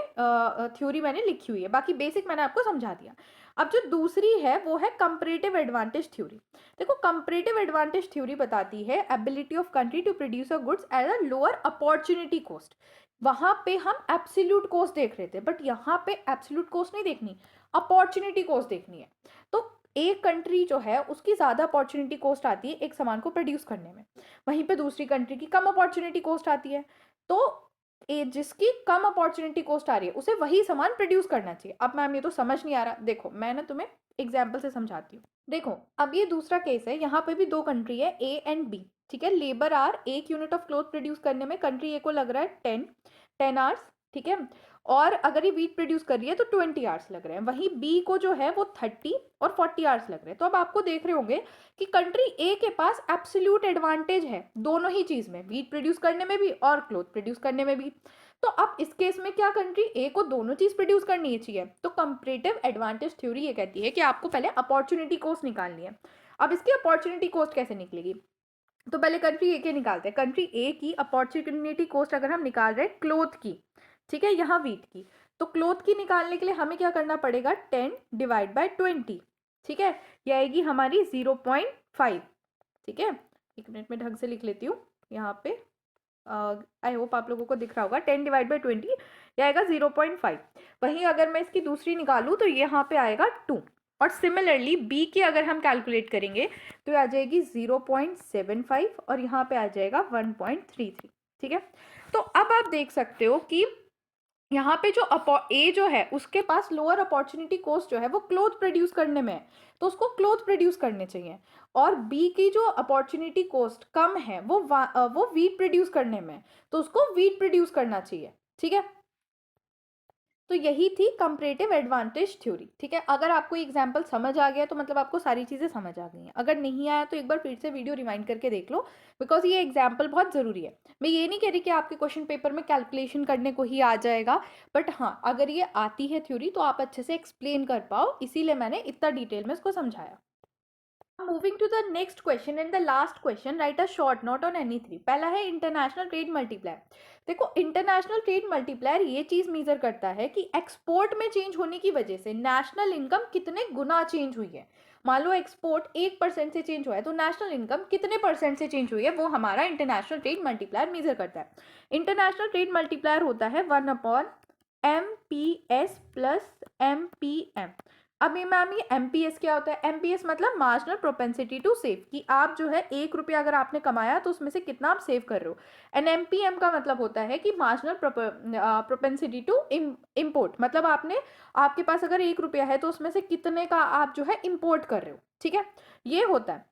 थ्योरी मैंने लिखी हुई है। बाकी बेसिक मैंने आपको समझा दिया। अब जो दूसरी है वो है कंपैरेटिव एडवांटेज थ्योरी। देखो, कंपैरेटिव एडवांटेज थ्योरी बताती है ability of country to produce a goods at a lower opportunity cost. वहां पे हम एब्सोल्यूट कॉस्ट देख रहे थे, बट यहाँ पे एब्सोल्यूट कॉस्ट नहीं देखनी, अपॉर्चुनिटी कॉस्ट देखनी है। तो एक कंट्री जो है उसकी ज्यादा अपॉर्चुनिटी कॉस्ट आती है एक सामान को प्रोड्यूस करने में, वहीं पे दूसरी कंट्री की कम अपॉर्चुनिटी कॉस्ट आती है। तो जिसकी कम अपॉर्चुनिटी कॉस्ट आ रही है उसे वही सामान प्रोड्यूस करना चाहिए। अब मैम ये तो समझ नहीं आ रहा, देखो मैं ना तुम्हें एग्जाम्पल से समझाती हूँ। देखो, अब ये दूसरा केस है, यहाँ पे भी दो कंट्री है ए एंड बी, ठीक है। लेबर आर एक यूनिट ऑफ क्लोथ प्रोड्यूस करने में कंट्री ए को लग रहा है 10 आवर्स, ठीक है। और अगर ये वीट प्रोड्यूस कर रही है तो 20 आवर्स लग रहे हैं। वहीं बी को जो है वो 30 और 40 आवर्स लग रहे हैं। तो अब आपको देख रहे होंगे कि कंट्री ए के पास एब्सोल्यूट एडवांटेज है दोनों ही चीज में, वीट प्रोड्यूस करने में भी और क्लोथ प्रोड्यूस करने में भी। तो अब इस केस में क्या, कंट्री ए को दोनों चीज प्रोड्यूस करनी चाहिए। तो कंपैरेटिव एडवांटेज थ्योरी ये कहती है कि आपको पहले अपॉर्चुनिटी कॉस्ट निकालनी है। अब इसकी अपॉर्चुनिटी कॉस्ट कैसे निकलेगी, तो पहले कंट्री ए के निकालते हैं। कंट्री ए की अपॉर्चुनिटी कॉस्ट अगर हम निकाल रहे हैं क्लोथ की, ठीक है, यहाँ वीट की, तो क्लोथ की निकालने के लिए हमें क्या करना पड़ेगा, 10 डिवाइड बाय 20, ठीक है। ये आएगी हमारी 0.5, ठीक है। एक मिनट में ढंग से लिख लेती हूँ यहाँ पे, आई होप आप लोगों को दिख रहा होगा। 10 डिवाइड बाई 20 ये आएगा 0.5। वहीं अगर मैं इसकी दूसरी निकालूँ तो यहाँ पे आएगा 2। और सिमिलरली बी की अगर हम कैलकुलेट करेंगे तो आ जाएगी 0.75 और यहाँ पे आ जाएगा 1.33, ठीक है। तो अब आप देख सकते हो कि यहाँ पे जो ए जो है उसके पास लोअर अपॉर्चुनिटी कॉस्ट जो है वो क्लोथ प्रोड्यूस करने में है, तो उसको क्लोथ प्रोड्यूस करने चाहिए। और बी की जो अपॉर्चुनिटी कॉस्ट कम है वो वीट प्रोड्यूस करने में है, तो उसको वीट प्रोड्यूस करना चाहिए, ठीक है। तो यही थी कंपैरेटिव एडवांटेज थ्योरी, ठीक है। अगर आपको एग्जांपल समझ आ गया तो मतलब आपको सारी चीज़ें समझ आ गई हैं। अगर नहीं आया तो एक बार फिर से वीडियो रिवाइंड करके देख लो, बिकॉज ये एग्जांपल बहुत ज़रूरी है। मैं ये नहीं कह रही कि आपके क्वेश्चन पेपर में कैलकुलेशन करने को ही आ जाएगा, बट हाँ अगर ये आती है थ्योरी तो आप अच्छे से एक्सप्लेन कर पाओ, इसीलिए मैंने इतना डिटेल में इसको समझाया। Moving to the next question and the last question, write a short note on any three. पहला है इंटरनेशनल ट्रेड मल्टीप्लायर। देखो, इंटरनेशनल ट्रेड मल्टीप्लायर ये चीज मेजर करता है कि एक्सपोर्ट में चेंज होने की वजह से नेशनल इनकम कितने गुना चेंज हुई है। मान लो एक्सपोर्ट 1% से चेंज हुआ है तो नेशनल इनकम कितने परसेंट से चेंज हुई है, वो हमारा इंटरनेशनल ट्रेड मल्टीप्लायर मेजर करता है। इंटरनेशनल ट्रेड मल्टीप्लायर होता है 1/MPS प्लस MPM। अब ये मैम ये एमपीएस क्या होता है, एमपीएस मतलब मार्जिनल प्रोपेंसिटी टू सेव, कि आप जो है 1 रुपया अगर आपने कमाया तो उसमें से कितना आप सेव कर रहे हो। एंड एमपीएम का मतलब होता है कि मार्जिनल प्रोपेंसिटी टू इम्पोर्ट, मतलब आपके पास अगर 1 रुपया है तो उसमें से कितने का आप जो है इम्पोर्ट कर रहे हो, ठीक है, ये होता है।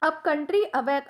अब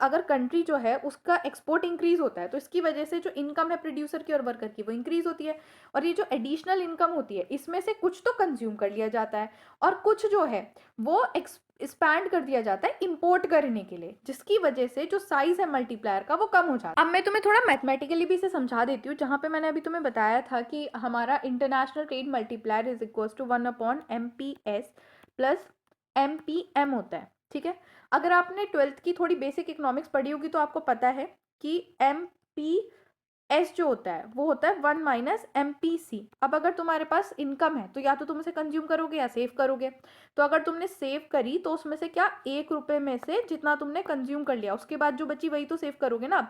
अगर कंट्री जो है उसका एक्सपोर्ट इंक्रीज होता है तो इसकी वजह से जो इनकम है प्रोड्यूसर की और वर्कर की वो इंक्रीज होती है, और ये जो एडिशनल इनकम होती है इसमें से कुछ तो कंज्यूम कर लिया जाता है और कुछ जो है वो एक्सपैंड कर दिया जाता है इंपोर्ट करने के लिए, जिसकी वजह से जो साइज है मल्टीप्लायर का वो कम हो जाता है। अब मैं तुम्हें थोड़ा मैथमेटिकली भी इसे समझा देती हूँ, जहाँ पे मैंने अभी तुम्हें बताया था कि हमारा international trade multiplier is equal to 1/MPS plus MPM होता है, ठीक है। अगर आपने 12th की थोड़ी बेसिक इकोनॉमिक्स पढ़ी होगी तो आपको पता है कि MPS जो होता है वो होता है 1 - MPC। अब अगर तुम्हारे पास इनकम है तो या तो तुम उसे कंज्यूम करोगे या सेव करोगे। तो अगर तुमने सेव करी तो उसमें से क्या 1 रुपये में से जितना तुमने कंज्यूम कर लिया उसके बाद जो बची वही तो सेव करोगे ना।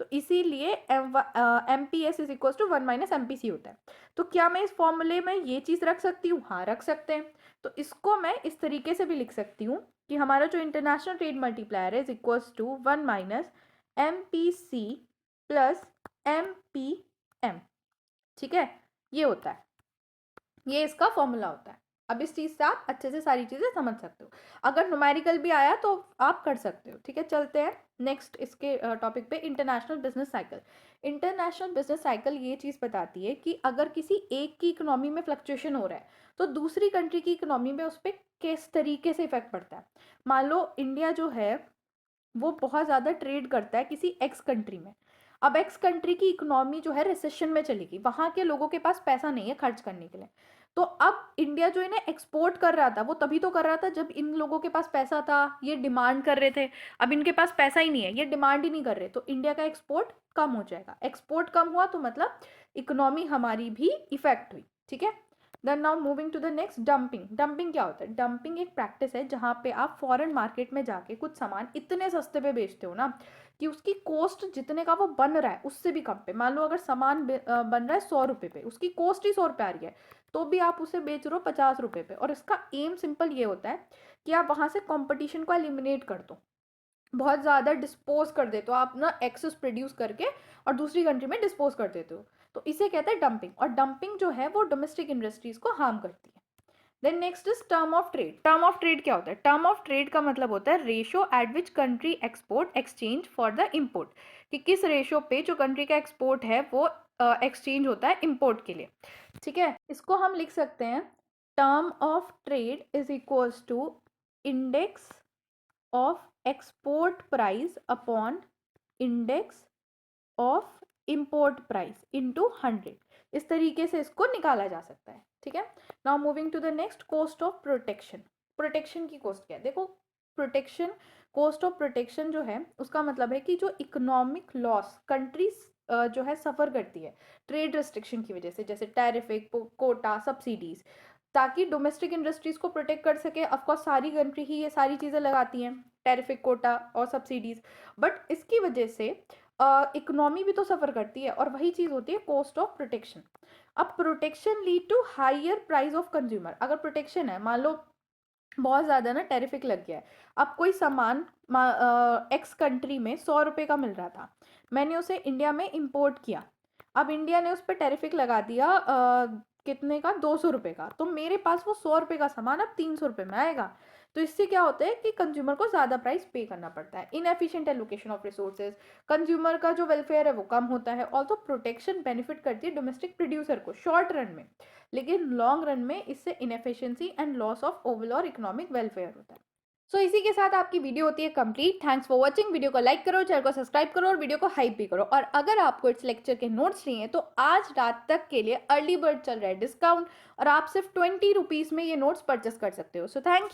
तो इसीलिए MPS is equal to 1 - MPC होता है। तो क्या मैं इस फॉर्मूले में ये चीज़ रख सकती हूँ, हाँ रख सकते हैं। तो इसको मैं इस तरीके से भी लिख सकती हूँ कि हमारा जो इंटरनेशनल ट्रेड मल्टीप्लायर है is equals to 1 - MPC plus MPM, ठीक है, ये होता है, ये इसका फॉर्मूला होता है। अब इस चीज़ से आप अच्छे से सारी चीज़ें समझ सकते हो। अगर न्यूमेरिकल भी आया तो आप कर सकते हो, ठीक है। चलते हैं नेक्स्ट इसके टॉपिक पे, international business cycle. International business cycle ये चीज़ बताती है कि अगर किसी एक की इकोनॉमी में फ्लक्चुएशन हो रहा है तो दूसरी कंट्री की इकोनॉमी में उस पर किस तरीके से इफेक्ट पड़ता है। मान लो इंडिया जो है वो बहुत ज़्यादा ट्रेड करता है किसी एक्स कंट्री में। अब एक्स कंट्री की इकोनॉमी जो है रिसेशन में चलेगी, वहाँ के लोगों के पास पैसा नहीं है खर्च करने के लिए। तो अब इंडिया जो इन्हें एक्सपोर्ट कर रहा था वो तभी तो कर रहा था जब इन लोगों के पास पैसा था, ये डिमांड कर रहे थे। अब इनके पास पैसा ही नहीं है, ये डिमांड ही नहीं कर रहे, तो इंडिया का एक्सपोर्ट कम हो जाएगा। एक्सपोर्ट कम हुआ तो मतलब इकोनॉमी हमारी भी इफेक्ट हुई, ठीक है। Then now moving to the next, dumping. Dumping क्या होता है? डंपिंग एक प्रैक्टिस है जहाँ पे आप फॉरेन मार्केट में जाके कुछ सामान इतने सस्ते पे बेचते हो ना कि उसकी कॉस्ट जितने का वो बन रहा है उससे भी कम पे। मान लो अगर सामान बन रहा है 100 रुपये पे, उसकी कॉस्ट ही 100 रुपये आ रही है, तो भी आप उसे बेच रहे हो 50 रुपये पे। और इसका एम सिंपल ये होता है कि आप वहाँ से कॉम्पिटिशन को एलिमिनेट कर दो, बहुत ज़्यादा डिस्पोज कर देते हो आप ना, एक्सेस प्रोड्यूस करके और दूसरी कंट्री में डिस्पोज कर देते हो, तो इसे कहते हैं डंपिंग। और डंपिंग जो है वो डोमेस्टिक इंडस्ट्रीज को हार्म करती है। Then next is term of trade. Term of trade क्या होता है? टर्म ऑफ ट्रेड का मतलब होता है ratio at which country export exchange for the import, कि किस रेशियो पे जो कंट्री का एक्सपोर्ट है वो एक्सचेंज होता है इम्पोर्ट के लिए, ठीक है। इसको हम लिख सकते हैं term of trade is equals to index of export price upon index of import price into 100। इस तरीके से इसको निकाला जा सकता है, ठीक है। Now moving to the next, cost of protection. Protection की कॉस्ट क्या है? देखो, प्रोटेक्शन, कॉस्ट ऑफ प्रोटेक्शन जो है उसका मतलब है कि जो इकोनॉमिक लॉस कंट्रीज जो है सफ़र करती है ट्रेड रेस्ट्रिक्शन की वजह से, जैसे टैरिफिक, कोटा, सब्सिडीज, ताकि डोमेस्टिक इंडस्ट्रीज को प्रोटेक्ट कर सके। ऑफकोर्स सारी कंट्री ही ये सारी चीज़ें लगाती हैं, टैरिफिक, कोटा और सब्सिडीज, बट इसकी वजह से इकोनॉमी भी तो सफ़र करती है, और वही चीज़ होती है कॉस्ट ऑफ प्रोटेक्शन। अब protection lead to higher price of consumer. अगर प्रोटेक्शन है, मान लो बहुत ज़्यादा ना टैरिफिक लग गया है, अब कोई सामान एक्स कंट्री में 100 रुपये का मिल रहा था, मैंने उसे इंडिया में इंपोर्ट किया, अब इंडिया ने उस पर टैरिफिक लगा दिया कितने का? 200 रुपये का, तो मेरे पास वो 100 रुपये का सामान अब 300 रुपये में आएगा। तो इससे क्या होता है कि कंज्यूमर को ज़्यादा प्राइस पे करना पड़ता है। Inefficient allocation of resources, consumer का जो वेलफेयर है वो कम होता है। ऑल्सो प्रोटेक्शन बेनिफिट करती है डोमेस्टिक प्रोड्यूसर को शॉर्ट रन में, लेकिन लॉन्ग रन में इससे inefficiency and loss of overall economic welfare होता है। सो इसी के साथ आपकी वीडियो होती है complete. Thanks for watching. Video को लाइक करो, चैनल को सब्सक्राइब करो और वीडियो को हाइप भी करो। और अगर आपको इस लेक्चर के नोट्स चाहिए तो आज रात तक के लिए अर्ली बर्ड चल रहा है डिस्काउंट, और आप सिर्फ 20 रुपीज़ में ये नोट्स परचेस कर सकते हो। So thank you.